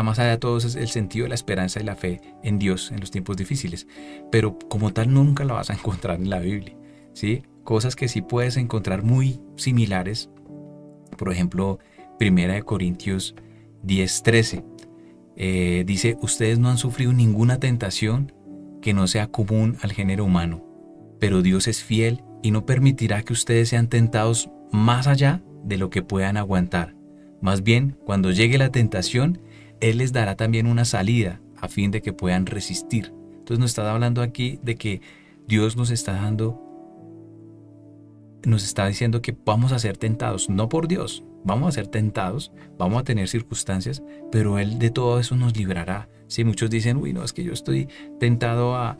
S1: más allá de todo el sentido de la esperanza y la fe en Dios en los tiempos difíciles. Pero como tal nunca la vas a encontrar en la Biblia, ¿sí? Cosas que sí puedes encontrar muy similares. Por ejemplo, 1 Corintios 10:13. Dice: ustedes no han sufrido ninguna tentación que no sea común al género humano, pero Dios es fiel y no permitirá que ustedes sean tentados más allá de lo que puedan aguantar. Más bien, cuando llegue la tentación, Él les dará también una salida a fin de que puedan resistir. Entonces nos está hablando aquí de que Dios nos está diciendo que vamos a ser tentados, no por Dios, vamos a ser tentados, vamos a tener circunstancias, pero Él de todo eso nos librará. Si muchos dicen: uy, no, es que yo estoy tentado a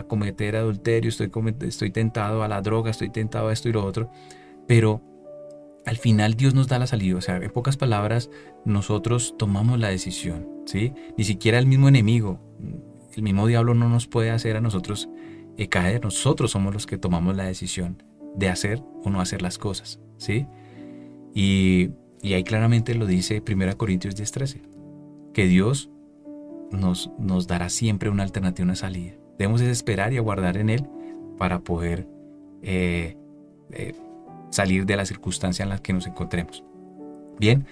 S1: cometer adulterio, estoy tentado a la droga, estoy tentado a esto y lo otro, pero al final Dios nos da la salida. O sea, en pocas palabras, nosotros tomamos la decisión, ¿sí? Ni siquiera el mismo enemigo, el mismo diablo no nos puede hacer a nosotros caer. Nosotros somos los que tomamos la decisión de hacer o no hacer las cosas, ¿sí? Y ahí claramente lo dice 1 Corintios 10:13, que Dios nos dará siempre una alternativa, una salida. Debemos esperar y aguardar en Él para poder salir de la circunstancia en la que nos encontremos. Bien,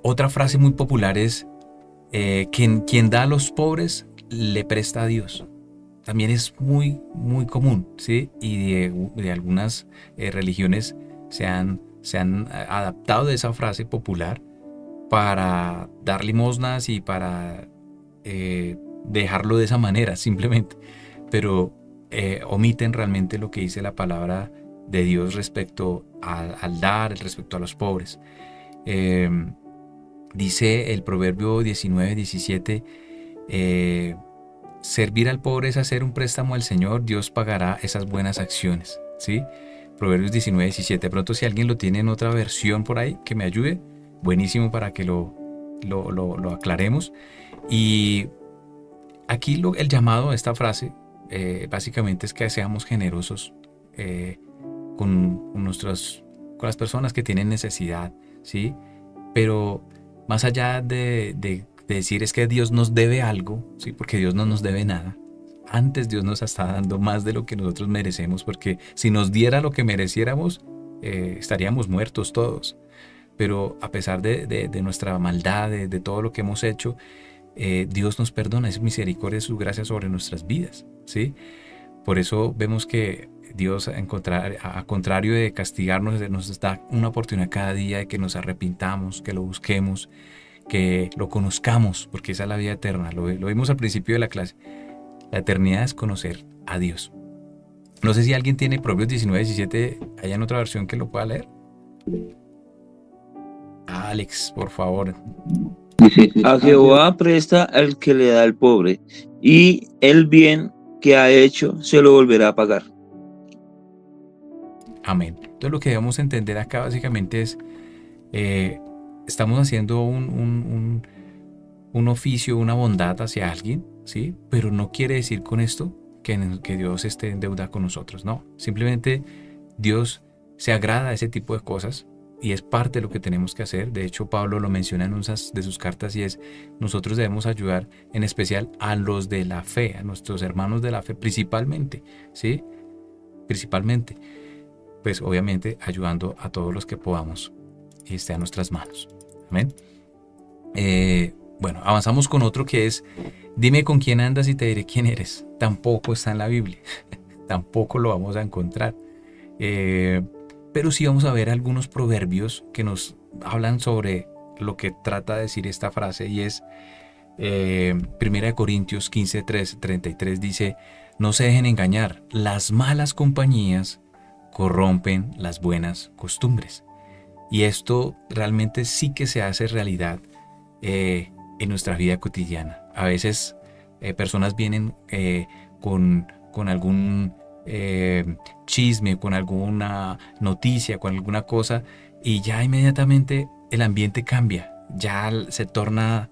S1: otra frase muy popular es: quien da a los pobres le presta a Dios. También es muy, muy común, ¿sí? Y de algunas religiones se han adaptado de esa frase popular para dar limosnas y para dejarlo de esa manera simplemente, pero omiten realmente lo que dice la palabra de Dios respecto al dar, respecto a los pobres. Dice el Proverbio 19:17, servir al pobre es hacer un préstamo al Señor, Dios pagará esas buenas acciones, ¿sí? Proverbios 19:17. De pronto, si alguien lo tiene en otra versión por ahí, que me ayude, buenísimo, para que lo aclaremos. Y aquí el llamado a esta frase básicamente es que seamos generosos con las personas que tienen necesidad, ¿sí? Pero más allá de decir es que Dios nos debe algo, ¿sí? Porque Dios no nos debe nada. Antes Dios nos está dando más de lo que nosotros merecemos, porque si nos diera lo que mereciéramos, estaríamos muertos todos. Pero a pesar de nuestra maldad, de todo lo que hemos hecho, Dios nos perdona, es misericordia, es su gracia sobre nuestras vidas, ¿sí? Por eso vemos que Dios, a contrario de castigarnos, nos da una oportunidad cada día de que nos arrepintamos, que lo busquemos, que lo conozcamos, porque esa es la vida eterna. Lo vimos al principio de la clase. La eternidad es conocer a Dios. No sé si alguien tiene Proverbios 19:17 allá en otra versión que lo pueda leer. Alex, por favor.
S3: A Jehová presta al que le da al pobre, y el bien que ha hecho se lo volverá a pagar.
S1: Amén. Entonces lo que debemos entender acá básicamente es, estamos haciendo un oficio, una bondad hacia alguien, ¿sí? Pero no quiere decir con esto que Dios esté en deuda con nosotros, no. Simplemente Dios se agrada de ese tipo de cosas y es parte de lo que tenemos que hacer. De hecho, Pablo lo menciona en una de sus cartas y es, nosotros debemos ayudar en especial a los de la fe, a nuestros hermanos de la fe principalmente, ¿sí? Principalmente, pues obviamente ayudando a todos los que podamos y esté a nuestras manos. Amén. Bueno, avanzamos con otro que es, dime con quién andas y te diré quién eres. Tampoco está en la Biblia, tampoco lo vamos a encontrar. Pero sí vamos a ver algunos proverbios que nos hablan sobre lo que trata de decir esta frase y es 1 Corintios 15:33 dice, no se dejen engañar, las malas compañías corrompen las buenas costumbres. Y esto realmente sí que se hace realidad en nuestra vida cotidiana. A veces personas vienen con algún chisme, con alguna noticia, con alguna cosa y ya inmediatamente el ambiente cambia, ya se torna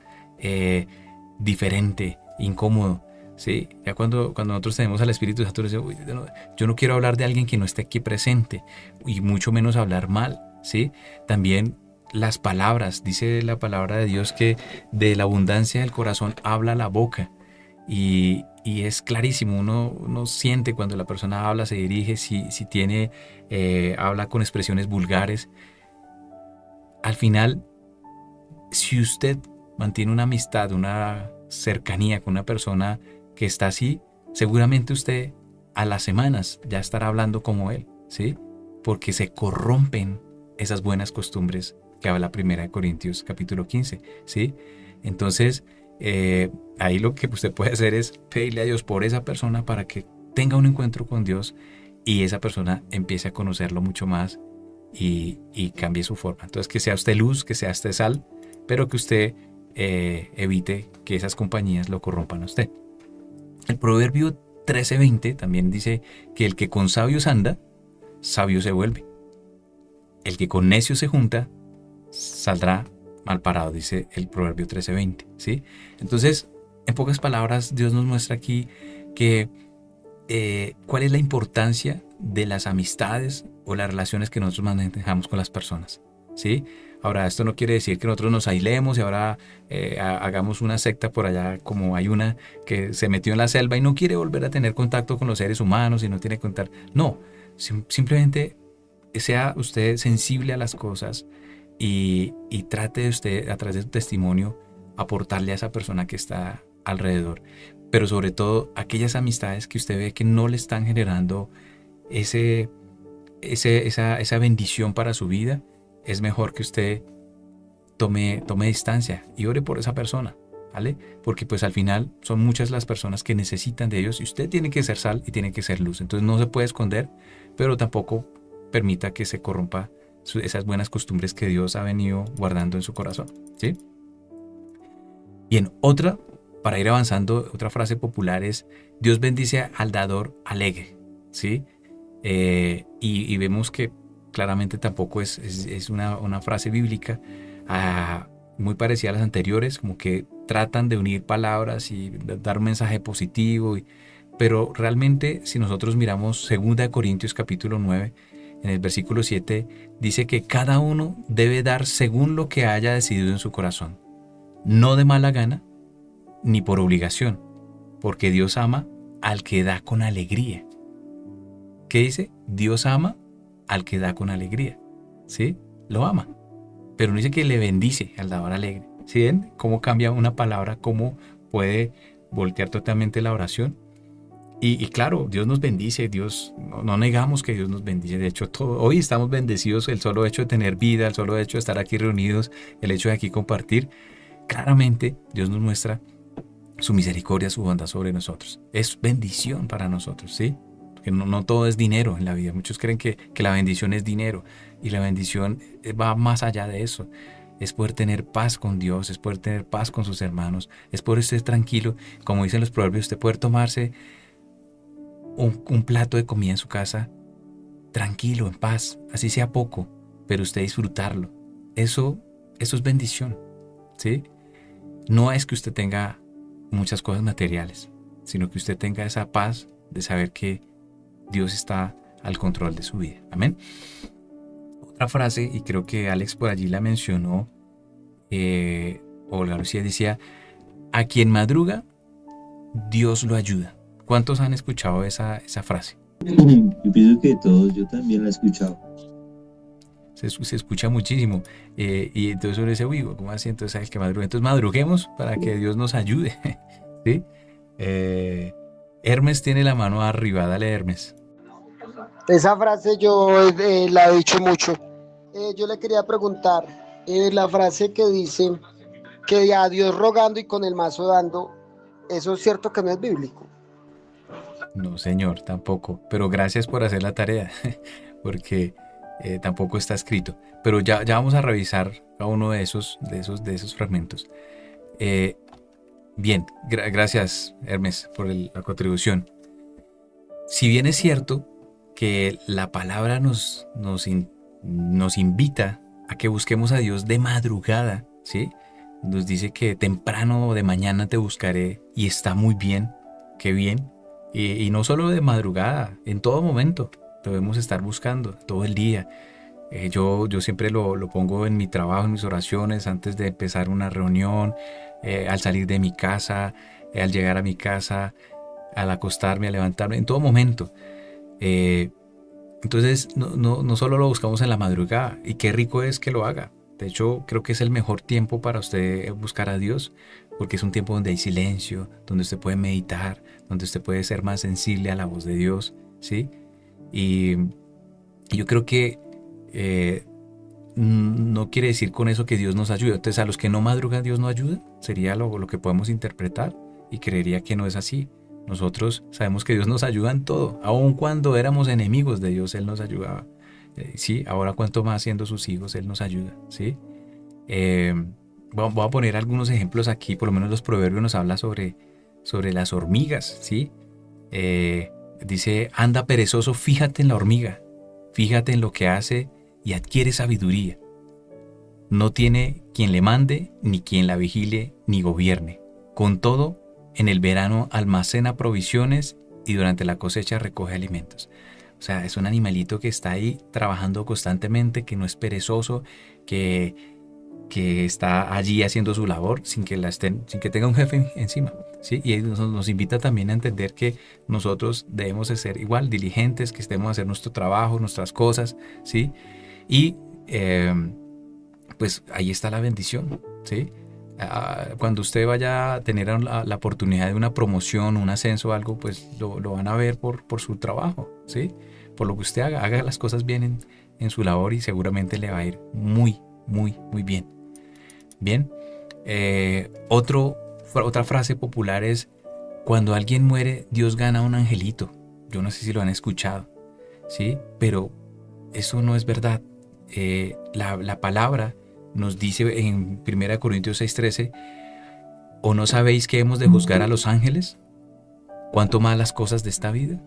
S1: diferente, incómodo, ¿sí? Ya cuando nosotros tenemos al Espíritu Santo, yo no quiero hablar de alguien que no esté aquí presente y mucho menos hablar mal, ¿sí? También las palabras, dice la palabra de Dios que de la abundancia del corazón habla la boca. Y es clarísimo, uno siente cuando la persona habla, se dirige, si habla con expresiones vulgares. Al final, si usted mantiene una amistad, una cercanía con una persona que está así, seguramente usted a las semanas ya estará hablando como él, ¿sí? Porque se corrompen esas buenas costumbres que habla 1 Corintios capítulo 15, ¿sí? Entonces, ahí lo que usted puede hacer es pedirle a Dios por esa persona para que tenga un encuentro con Dios y esa persona empiece a conocerlo mucho más y cambie su forma. Entonces que sea usted luz, que sea usted sal, pero que usted evite que esas compañías lo corrompan a usted. El proverbio 13:20 también dice que el que con sabios anda, sabio se vuelve. El que con necios se junta, saldrá mal parado, dice el proverbio 13:20, ¿sí? Entonces, en pocas palabras, Dios nos muestra aquí que cuál es la importancia de las amistades o las relaciones que nosotros manejamos con las personas, ¿sí? Ahora, esto no quiere decir que nosotros nos aislemos y ahora hagamos una secta por allá, como hay una que se metió en la selva y no quiere volver a tener contacto con los seres humanos y no tiene contacto. No, simplemente sea usted sensible a las cosas y trate de usted, a través de su testimonio, aportarle a esa persona que está alrededor. Pero sobre todo, aquellas amistades que usted ve que no le están generando esa bendición para su vida, es mejor que usted tome distancia y ore por esa persona, ¿vale? Porque pues al final son muchas las personas que necesitan de ellos y usted tiene que ser sal y tiene que ser luz. Entonces no se puede esconder, pero tampoco permita que se corrompa esas buenas costumbres que Dios ha venido guardando en su corazón, ¿sí? Bien, para ir avanzando, otra frase popular es Dios bendice al dador alegre, ¿sí? Y vemos que claramente tampoco es una frase bíblica muy parecida a las anteriores, como que tratan de unir palabras y dar un mensaje positivo, pero realmente si nosotros miramos 2 Corintios capítulo 9, en el versículo 7, dice que cada uno debe dar según lo que haya decidido en su corazón, no de mala gana ni por obligación, porque Dios ama al que da con alegría. ¿Qué dice? Dios ama al que da con alegría, ¿sí? Lo ama, pero no dice que le bendice al dador alegre. ¿Sí ven cómo cambia una palabra, cómo puede voltear totalmente la oración? Y claro, Dios nos bendice, Dios, no negamos que Dios nos bendice. De hecho, hoy estamos bendecidos, el solo hecho de tener vida, el solo hecho de estar aquí reunidos, el hecho de aquí compartir. Claramente Dios nos muestra su misericordia, su bondad sobre nosotros. Es bendición para nosotros, ¿sí? Porque no todo es dinero en la vida. Muchos creen que la bendición es dinero, y la bendición va más allá de eso. Es poder tener paz con Dios, es poder tener paz con sus hermanos, es poder estar tranquilo. Como dicen los proverbios, usted poder tomarse un plato de comida en su casa, tranquilo, en paz, así sea poco, pero usted disfrutarlo. Eso es bendición, ¿sí? No es que usted tenga muchas cosas materiales, sino que usted tenga esa paz de saber que Dios está al control de su vida. Amén. Otra frase, y creo que Alex por allí la mencionó, Olga Lucía decía: a quien madruga, Dios lo ayuda. ¿Cuántos han escuchado esa frase?
S3: Yo pienso que todos, yo también la he escuchado.
S1: Se escucha muchísimo. Y entonces uno dice, uy, ¿cómo así? Entonces, el que madrugue. Entonces madruguemos para que Dios nos ayude. ¿Sí? Hermes tiene la mano arriba. Dale, Hermes.
S4: Esa frase yo la he dicho mucho. Yo le quería preguntar, la frase que dice que a Dios rogando y con el mazo dando, ¿eso es cierto que no es bíblico?
S1: No, señor, tampoco. Pero gracias por hacer la tarea, porque tampoco está escrito. Pero ya vamos a revisar cada uno de esos fragmentos. Bien, gracias, Hermes, por la contribución. Si bien es cierto que la palabra nos invita a que busquemos a Dios de madrugada, ¿sí? Nos dice que temprano o de mañana te buscaré, y está muy bien, qué bien. Y no solo de madrugada, en todo momento debemos estar buscando, todo el día. Yo siempre lo pongo en mi trabajo, en mis oraciones, antes de empezar una reunión, al salir de mi casa, al llegar a mi casa, al acostarme, al levantarme, en todo momento. Entonces no solo lo buscamos en la madrugada, y qué rico es que lo haga. De hecho, creo que es el mejor tiempo para usted buscar a Dios, porque es un tiempo donde hay silencio, donde usted puede meditar, donde usted puede ser más sensible a la voz de Dios, ¿sí? Y yo creo que no quiere decir con eso que Dios nos ayude. Entonces, a los que no madrugan, Dios no ayuda, sería lo que podemos interpretar, y creería que no es así. Nosotros sabemos que Dios nos ayuda en todo, aun cuando éramos enemigos de Dios, Él nos ayudaba. Sí, ahora cuanto más siendo sus hijos, Él nos ayuda, ¿sí? Voy a poner algunos ejemplos aquí. Por lo menos los proverbios nos habla sobre las hormigas, ¿sí? Dice: anda perezoso, fíjate en la hormiga, fíjate en lo que hace y adquiere sabiduría. No tiene quien le mande, ni quien la vigile, ni gobierne. Con todo, en el verano almacena provisiones, y durante la cosecha recoge alimentos. O sea, es un animalito que está ahí trabajando constantemente, que no es perezoso, que está allí haciendo su labor sin que tenga un jefe encima, ¿sí? Y nos invita también a entender que nosotros debemos de ser igual diligentes, que estemos a hacer nuestro trabajo, nuestras cosas, ¿sí? Y pues ahí está la bendición, ¿sí? Cuando usted vaya a tener la oportunidad de una promoción, un ascenso o algo, pues lo van a ver por su trabajo, ¿sí? Por lo que usted haga las cosas bien en su labor, y seguramente le va a ir muy, muy, muy bien. Bien. Otra frase popular es: cuando alguien muere, Dios gana un angelito. Yo no sé si lo han escuchado, ¿sí? Pero eso no es verdad. La palabra nos dice en 1 Corintios 6:13: ¿o no sabéis que hemos de juzgar a los ángeles? ¿Cuánto más las cosas de esta vida?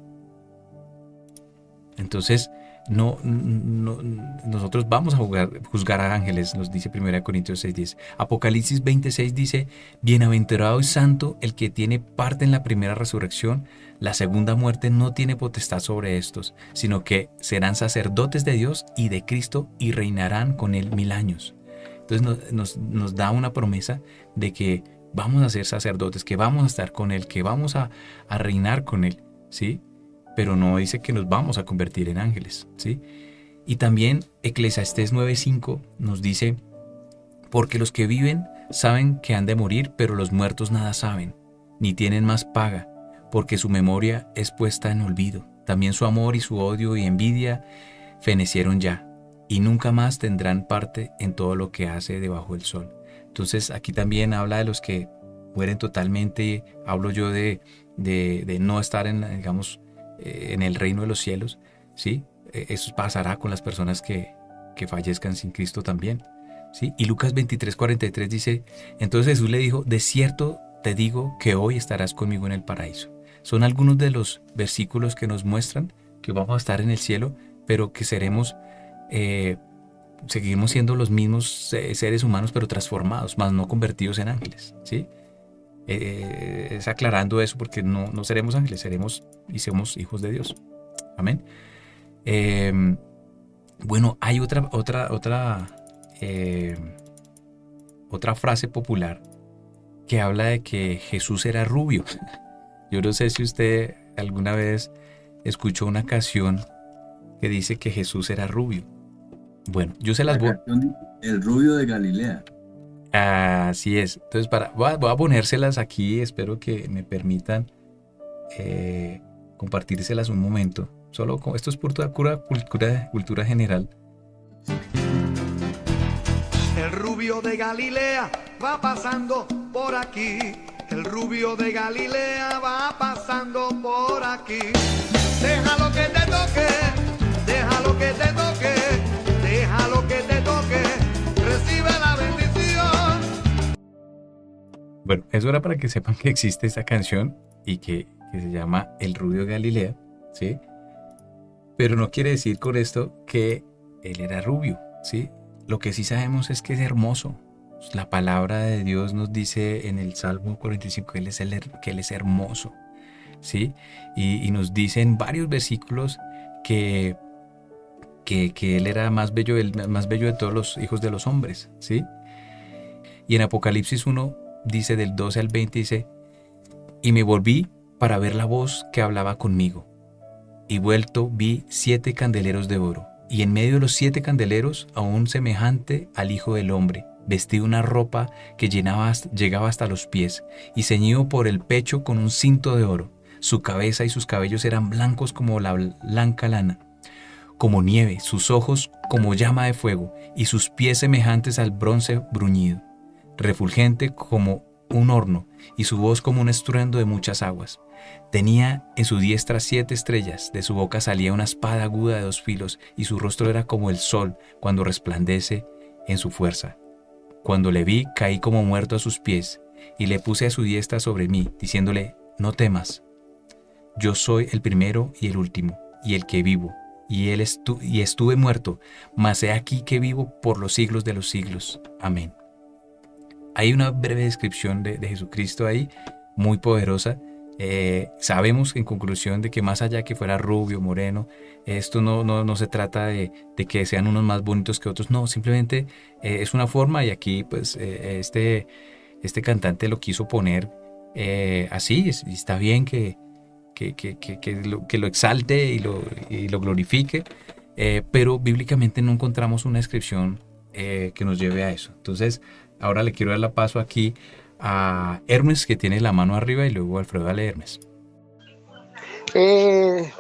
S1: Entonces, nosotros vamos a juzgar a ángeles, nos dice 1 Corintios 6:10. Apocalipsis 26 dice, bienaventurado y santo el que tiene parte en la primera resurrección. La segunda muerte no tiene potestad sobre estos, sino que serán sacerdotes de Dios y de Cristo y reinarán con él 1000 años. Entonces nos da una promesa de que vamos a ser sacerdotes, que vamos a estar con él, que vamos a reinar con él, ¿sí? Pero no dice que nos vamos a convertir en ángeles, ¿sí? Y también Eclesiastés 9:5 nos dice, porque los que viven saben que han de morir, pero los muertos nada saben, ni tienen más paga, porque su memoria es puesta en olvido. También su amor y su odio y envidia fenecieron ya, y nunca más tendrán parte en todo lo que hace debajo del sol. Entonces aquí también habla de los que mueren totalmente. Hablo yo de no estar en el reino de los cielos, ¿sí? Eso pasará con las personas que fallezcan sin Cristo también, ¿sí? Y Lucas 23:43 dice, entonces Jesús le dijo, de cierto te digo que hoy estarás conmigo en el paraíso. Son algunos de los versículos que nos muestran que vamos a estar en el cielo, pero que seguimos siendo los mismos seres humanos, pero transformados, más no convertidos en ángeles, ¿sí? Es aclarando eso, porque no seremos ángeles, somos hijos de Dios. Amén. Bueno, hay otra frase popular que habla de que Jesús era rubio. Yo no sé si usted alguna vez escuchó una canción que dice que Jesús era rubio. Bueno, yo se las voy.
S5: El rubio de Galilea.
S1: Así es. Entonces, voy a ponérselas aquí. Espero que me permitan compartírselas un momento. Esto es pura cultura general.
S6: El rubio de Galilea va pasando por aquí. El rubio de Galilea va pasando por aquí. Déjalo que te toque, déjalo que te toque, déjalo que te toque, recibe la bendición.
S1: Bueno, eso era para que sepan que existe esta canción y que se llama El rubio de Galilea, ¿sí? Pero no quiere decir con esto que él era rubio, ¿sí? Lo que sí sabemos es que es hermoso. La palabra de Dios nos dice en el Salmo 45 que él es hermoso, ¿sí? Y nos dice en varios versículos que él era más bello de todos los hijos de los hombres, ¿sí? Y en Apocalipsis 1 dice del 12 al 20, dice, y me volví para ver la voz que hablaba conmigo, y vuelto vi 7 candeleros de oro, y en medio de los 7 candeleros a un semejante al Hijo del Hombre, vestido una ropa que llegaba hasta los pies, y ceñido por el pecho con un cinto de oro. Su cabeza y sus cabellos eran blancos como la blanca lana, como nieve, sus ojos como llama de fuego, y sus pies semejantes al bronce bruñido, refulgente como un horno, y su voz como un estruendo de muchas aguas. Tenía en su diestra 7 estrellas, de su boca salía una espada aguda de 2 filos, y su rostro era como el sol cuando resplandece en su fuerza. Cuando le vi, caí como muerto a sus pies, y le puse a su diestra sobre mí, diciéndole, no temas, yo soy el primero y el último, y el que vivo, y estuve muerto, mas he aquí que vivo por los siglos de los siglos. Amén. Hay una breve descripción de Jesucristo ahí, muy poderosa. Sabemos en conclusión de que más allá que fuera rubio, moreno, esto no se trata de que sean unos más bonitos que otros, no, simplemente es una forma, y aquí pues este cantante lo quiso poner así, y está bien que lo exalte y lo glorifique, pero bíblicamente no encontramos una descripción que nos lleve a eso. Entonces ahora le quiero dar la paso aquí a Hermes, que tiene la mano arriba, y luego Alfredo. Dale, Hermes.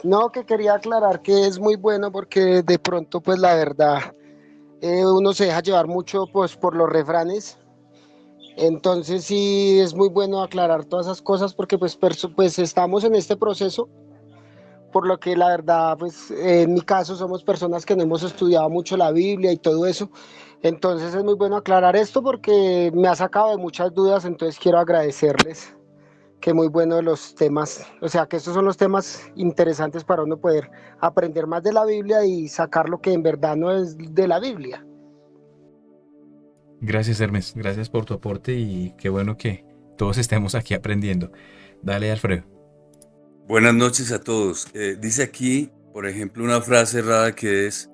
S4: No, que quería aclarar que es muy bueno porque de pronto pues la verdad uno se deja llevar mucho pues por los refranes. Entonces sí es muy bueno aclarar todas esas cosas porque pues estamos en este proceso, por lo que la verdad pues en mi caso somos personas que no hemos estudiado mucho la Biblia y todo eso. Entonces es muy bueno aclarar esto porque me ha sacado de muchas dudas, entonces quiero agradecerles que muy buenos los temas, o sea que estos son los temas interesantes para uno poder aprender más de la Biblia y sacar lo que en verdad no es de la Biblia.
S1: Gracias, Hermes. Gracias por tu aporte y qué bueno que todos estemos aquí aprendiendo. Dale, Alfredo.
S5: Buenas noches a todos. Dice aquí, por ejemplo, una frase errada que es: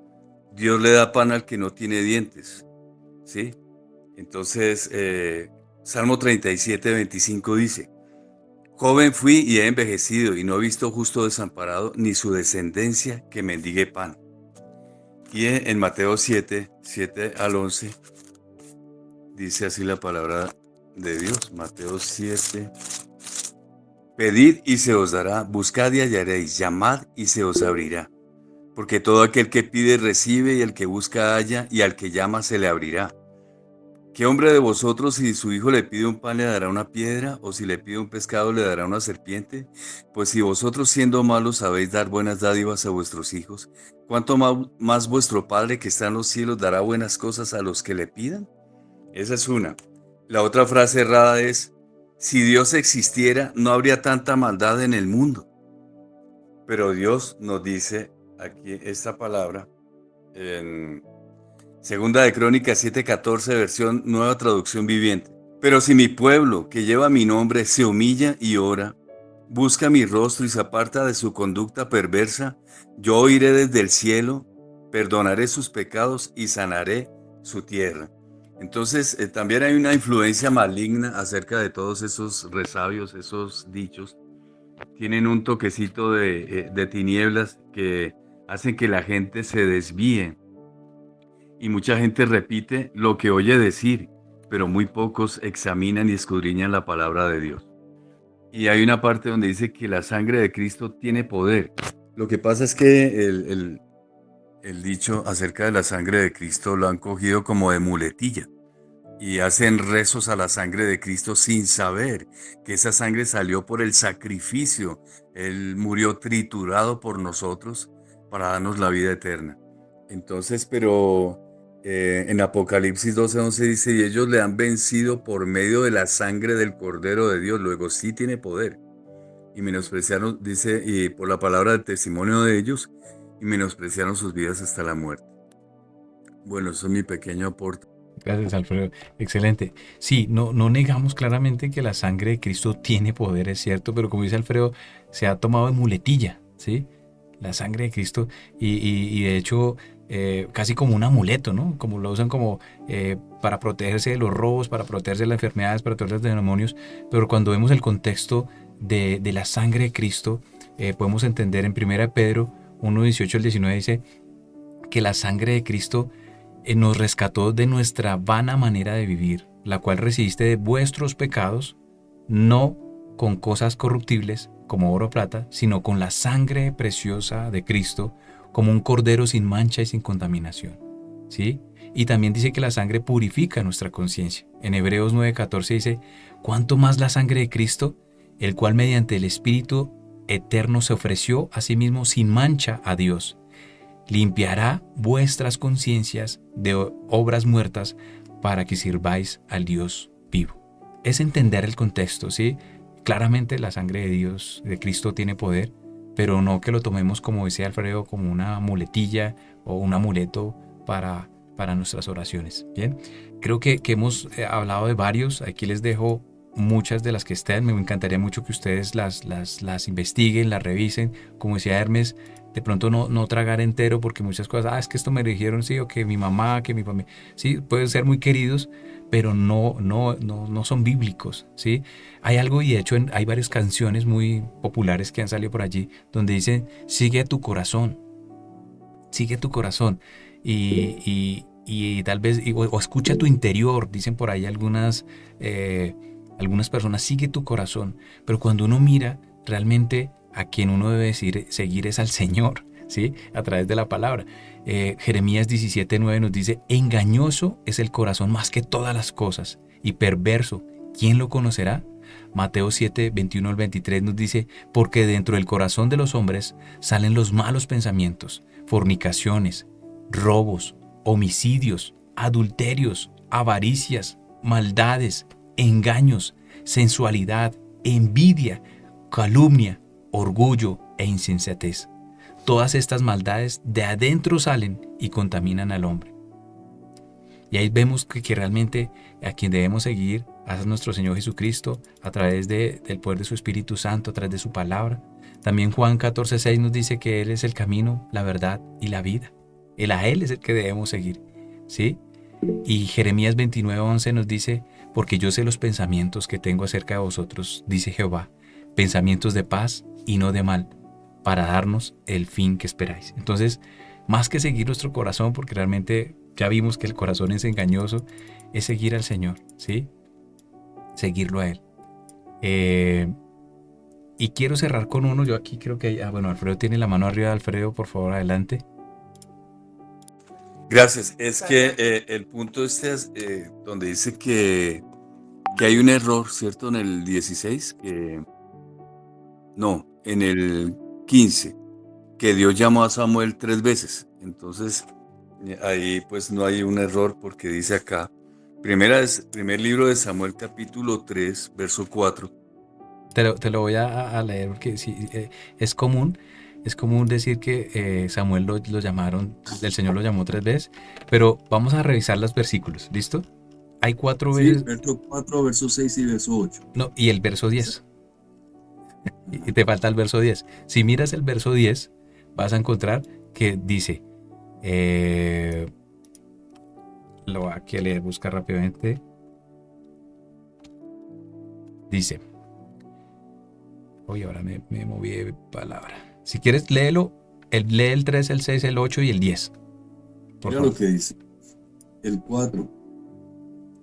S5: Dios le da pan al que no tiene dientes. ¿Sí? Entonces, Salmo 37:25 dice: Joven fui y he envejecido, y no he visto justo desamparado, ni su descendencia que mendigue pan. Y en Mateo 7:7-11, dice así la palabra de Dios. Mateo 7: Pedid y se os dará, buscad y hallaréis, llamad y se os abrirá. Porque todo aquel que pide recibe, y el que busca halla, y al que llama se le abrirá. ¿Qué hombre de vosotros, si su hijo le pide un pan, le dará una piedra? ¿O si le pide un pescado, le dará una serpiente? Pues si vosotros, siendo malos, sabéis dar buenas dádivas a vuestros hijos, ¿cuánto más vuestro Padre que está en los cielos dará buenas cosas a los que le pidan? Esa es una. La otra frase errada es: si Dios existiera, no habría tanta maldad en el mundo. Pero Dios nos dice aquí esta palabra en Segunda de Crónicas 7:14, versión Nueva Traducción Viviente. Pero si mi pueblo, que lleva mi nombre, se humilla y ora, busca mi rostro y se aparta de su conducta perversa, yo oiré desde el cielo, perdonaré sus pecados y sanaré su tierra. Entonces, también hay una influencia maligna acerca de todos esos resabios, esos dichos. Tienen un toquecito de tinieblas que hacen que la gente se desvíe. Y mucha gente repite lo que oye decir, pero muy pocos examinan y escudriñan la palabra de Dios. Y hay una parte donde dice que la sangre de Cristo tiene poder. Lo que pasa es que el dicho acerca de la sangre de Cristo lo han cogido como de muletilla. Y hacen rezos a la sangre de Cristo sin saber que esa sangre salió por el sacrificio. Él murió triturado por nosotros para darnos la vida eterna. Entonces, pero en Apocalipsis 12:11 dice: y ellos le han vencido por medio de la sangre del Cordero de Dios. Luego sí tiene poder. Y menospreciaron, dice, y por la palabra del testimonio de ellos, y menospreciaron sus vidas hasta la muerte. Bueno, eso es mi pequeño aporte.
S1: Gracias, Alfredo. Excelente. Sí, no negamos claramente que la sangre de Cristo tiene poder, es cierto, pero como dice Alfredo, se ha tomado de muletilla, ¿sí? La sangre de Cristo y de hecho casi como un amuleto, ¿no? Como lo usan como para protegerse de los robos, para protegerse de las enfermedades, para protegerse de los demonios, pero cuando vemos el contexto de la sangre de Cristo, podemos entender en 1 Pedro 1:18-19 dice que la sangre de Cristo nos rescató de nuestra vana manera de vivir, la cual recibiste de vuestros pecados, no con cosas corruptibles como oro o plata, sino con la sangre preciosa de Cristo, como un cordero sin mancha y sin contaminación. ¿Sí? Y también dice que la sangre purifica nuestra conciencia. En Hebreos 9:14 dice: ¿cuánto más la sangre de Cristo, el cual mediante el Espíritu eterno se ofreció a sí mismo sin mancha a Dios, limpiará vuestras conciencias de obras muertas para que sirváis al Dios vivo? Es entender el contexto, ¿sí? Claramente la sangre de Dios, de Cristo, tiene poder, pero no que lo tomemos, como decía Alfredo, como una muletilla o un amuleto para nuestras oraciones. Bien, creo que hemos hablado de varios. Aquí les dejo muchas de las que estén. Me encantaría mucho que ustedes las investiguen, las revisen. Como decía Hermes, de pronto no tragar entero, porque muchas cosas, es que esto me dijeron, sí, o que mi mamá, que mi familia, sí, pueden ser muy queridos, pero no son bíblicos, ¿sí? Hay algo, y de hecho hay varias canciones muy populares que han salido por allí, donde dicen: sigue a tu corazón, y tal vez, o escucha tu interior, dicen por ahí algunas personas, sigue tu corazón, pero cuando uno mira, realmente a quien uno debe seguir es al Señor, ¿sí? A través de la palabra. Jeremías 17:9 nos dice: engañoso es el corazón más que todas las cosas, y perverso, ¿quién lo conocerá? Mateo 7:21-23 nos dice: porque dentro del corazón de los hombres salen los malos pensamientos, fornicaciones, robos, homicidios, adulterios, avaricias, maldades, engaños, sensualidad, envidia, calumnia, orgullo e insensatez. Todas estas maldades de adentro salen y contaminan al hombre. Y ahí vemos que realmente a quien debemos seguir es nuestro Señor Jesucristo a través del poder de su Espíritu Santo, a través de su palabra. También Juan 14:6 nos dice que Él es el camino, la verdad y la vida. A Él es el que debemos seguir, ¿sí? Y Jeremías 29:11 nos dice, porque yo sé los pensamientos que tengo acerca de vosotros, dice Jehová, pensamientos de paz y no de mal, para darnos el fin que esperáis. Entonces, más que seguir nuestro corazón, porque realmente ya vimos que el corazón es engañoso, es seguir al Señor, ¿sí? Seguirlo a Él. Y quiero cerrar con uno, yo aquí creo que hay, bueno, Alfredo tiene la mano arriba. Alfredo, por favor, adelante.
S5: Gracias. Es que el punto este es donde dice que hay un error, ¿cierto? En el 16, no, en el 15, que Dios llamó a Samuel 3 veces. Entonces, ahí pues no hay un error porque dice acá, primer libro de Samuel capítulo 3, verso 4.
S1: Te lo voy a leer porque sí, es común decir que Samuel lo llamaron, el Señor lo llamó 3 veces, pero vamos a revisar los versículos, ¿listo? Hay 4 veces.
S5: Verso 4, verso 6 y verso 8.
S1: No, y el verso 10. Y te falta el verso 10. Si miras el verso 10, vas a encontrar que dice, lo voy aquí a leer, buscar rápidamente. Dice, ahora me moví de palabra. Si quieres, léelo, lee el 3, el 6, el 8 y el 10.
S5: Mira lo que dice. El 4.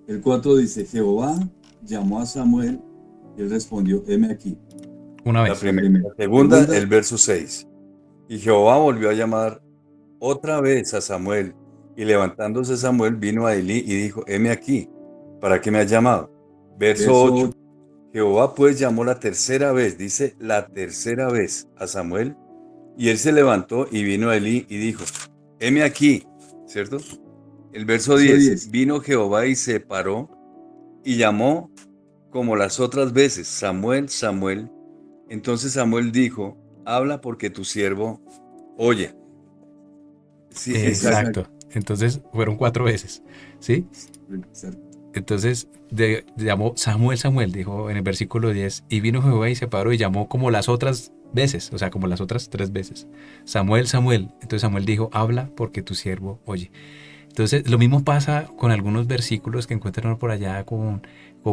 S5: El 4 dice, Jehová llamó a Samuel y él respondió, heme aquí.
S1: Una vez.
S5: La primera. La segunda, el verso 6. Y Jehová volvió a llamar otra vez a Samuel. Y levantándose Samuel vino a Elí y dijo, heme aquí, ¿para qué me has llamado? Verso 8. Jehová pues llamó la tercera vez, dice la tercera vez a Samuel. Y él se levantó y vino a Elí y dijo, heme aquí, ¿cierto? El verso 10. Vino Jehová y se paró y llamó como las otras veces, Samuel, Samuel. Entonces Samuel dijo, habla porque tu siervo oye.
S1: Sí, exacto. Entonces fueron 4 veces, ¿sí? Entonces llamó Samuel, Samuel, dijo en el versículo 10, y vino Jehová y se paró y llamó como las otras veces, o sea, como las otras 3 veces. Samuel, Samuel. Entonces Samuel dijo, habla porque tu siervo oye. Entonces, lo mismo pasa con algunos versículos que encuentran por allá con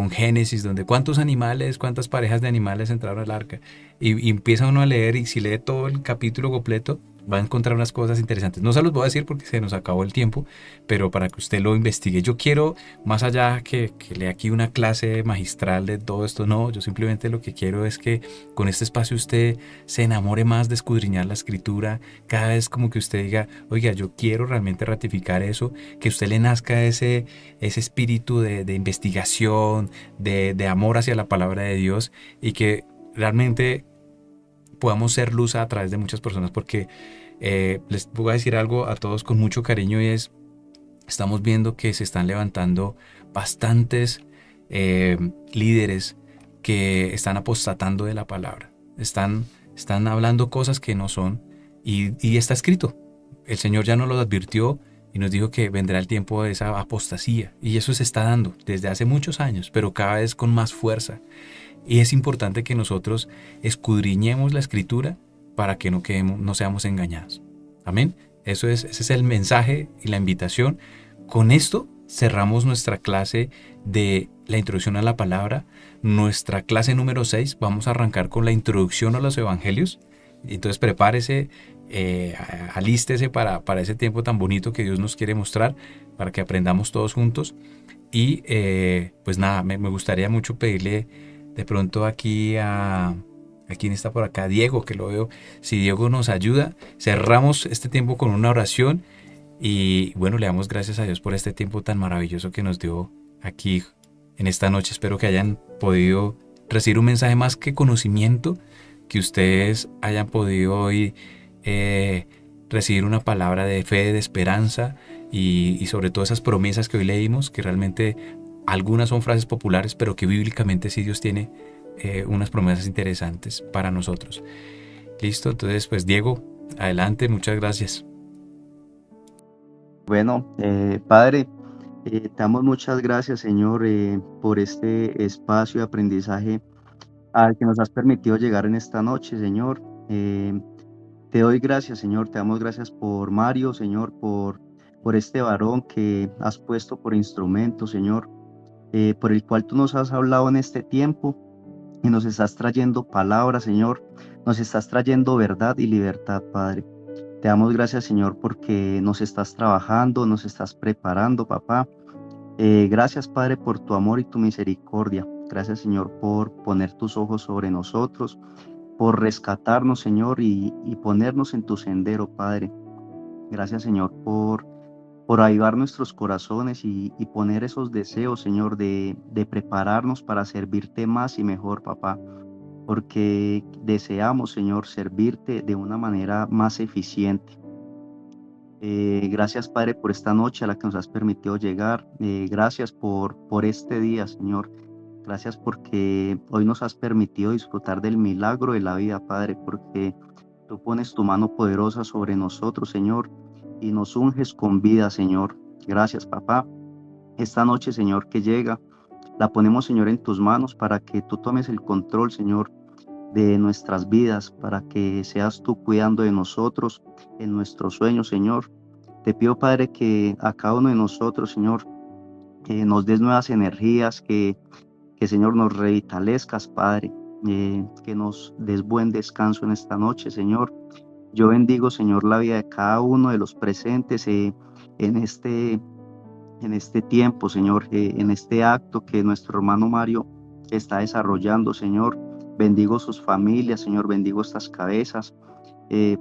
S1: Génesis, donde cuántos animales, cuántas parejas de animales entraron al arca. Y empieza uno a leer, y si lee todo el capítulo completo, va a encontrar unas cosas interesantes. No se los voy a decir porque se nos acabó el tiempo, pero para que usted lo investigue. Yo quiero, más allá que lea aquí una clase magistral de todo esto, no, yo simplemente lo que quiero es que con este espacio usted se enamore más de escudriñar la escritura. Cada vez como que usted diga, oiga, yo quiero realmente ratificar eso, que usted le nazca ese espíritu de investigación, de amor hacia la palabra de Dios, y que realmente podamos ser luz a través de muchas personas, porque les voy a decir algo a todos con mucho cariño, y es, estamos viendo que se están levantando bastantes líderes que están apostatando de la palabra, están hablando cosas que no son, y está escrito. El Señor ya nos lo advirtió y nos dijo que vendrá el tiempo de esa apostasía, y eso se está dando desde hace muchos años, pero cada vez con más fuerza. Y es importante que nosotros escudriñemos la escritura para que no seamos engañados. Amén. Ese es el mensaje y la invitación. Con esto cerramos nuestra clase de la introducción a la palabra. Nuestra clase número 6, vamos a arrancar con la introducción a los evangelios. Entonces prepárese, alístese para ese tiempo tan bonito que Dios nos quiere mostrar, para que aprendamos todos juntos. Y pues nada, me gustaría mucho pedirle de pronto aquí a quien está por acá, Diego, que lo veo. Si Diego nos ayuda, cerramos este tiempo con una oración, y bueno, le damos gracias a Dios por este tiempo tan maravilloso que nos dio aquí en esta noche. Espero que hayan podido recibir un mensaje más que conocimiento, que ustedes hayan podido hoy recibir una palabra de fe, de esperanza, y sobre todo esas promesas que hoy leímos, que realmente algunas son frases populares, pero que bíblicamente sí Dios tiene unas promesas interesantes para nosotros. Listo, entonces pues Diego, adelante, muchas gracias.
S7: Bueno, Padre, te damos muchas gracias, Señor, por este espacio de aprendizaje al que nos has permitido llegar en esta noche, Señor. Te doy gracias, Señor, te damos gracias por Mario, Señor, por este varón que has puesto por instrumento, Señor, por el cual tú nos has hablado en este tiempo y nos estás trayendo palabras, Señor, nos estás trayendo verdad y libertad, Padre. Te damos gracias, Señor, porque nos estás trabajando, nos estás preparando, papá. Gracias, Padre, por tu amor y tu misericordia. Gracias, Señor, por poner tus ojos sobre nosotros, por rescatarnos, Señor, y ponernos en tu sendero, Padre. Gracias, Señor, por avivar nuestros corazones y poner esos deseos, Señor, de prepararnos para servirte más y mejor, papá. Porque deseamos, Señor, servirte de una manera más eficiente. Gracias, Padre, por esta noche a la que nos has permitido llegar. Gracias por este día, Señor. Gracias porque hoy nos has permitido disfrutar del milagro de la vida, Padre, porque tú pones tu mano poderosa sobre nosotros, Señor, y nos unges con vida, Señor. Gracias, papá. Esta noche, Señor, que llega, la ponemos, Señor, en tus manos para que tú tomes el control, Señor, de nuestras vidas, para que seas tú cuidando de nosotros en nuestros sueños, Señor. Te pido, Padre, que a cada uno de nosotros, Señor, que nos des nuevas energías, que Señor, nos revitalezcas, Padre, que nos des buen descanso en esta noche, Señor. Yo bendigo, Señor, la vida de cada uno de los presentes en este tiempo, Señor, en este acto que nuestro hermano Mario está desarrollando, Señor. Bendigo sus familias, Señor, bendigo estas cabezas.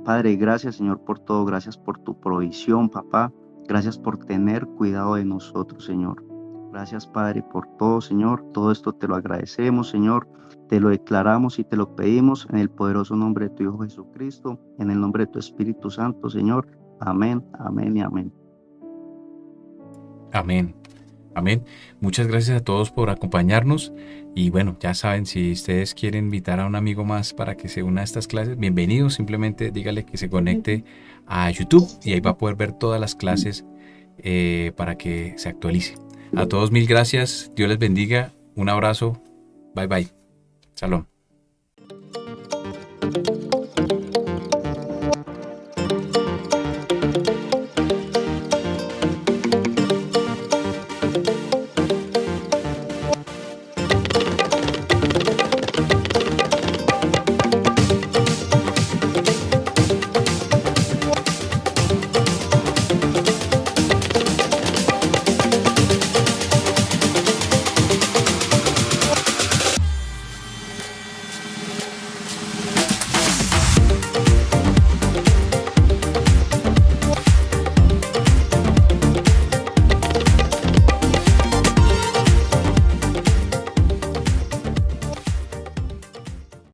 S7: Padre, gracias, Señor, por todo. Gracias por tu provisión, papá. Gracias por tener cuidado de nosotros, Señor. Gracias, Padre, por todo, Señor. Todo esto te lo agradecemos, Señor. Te lo declaramos y te lo pedimos en el poderoso nombre de tu Hijo Jesucristo, en el nombre de tu Espíritu Santo, Señor. Amén, amén y amén.
S1: Amén. Amén. Muchas gracias a todos por acompañarnos. Y bueno, ya saben, si ustedes quieren invitar a un amigo más para que se una a estas clases, bienvenido. Simplemente dígale que se conecte a YouTube y ahí va a poder ver todas las clases para que se actualice. A todos mil gracias. Dios les bendiga. Un abrazo. Bye bye. Shalom.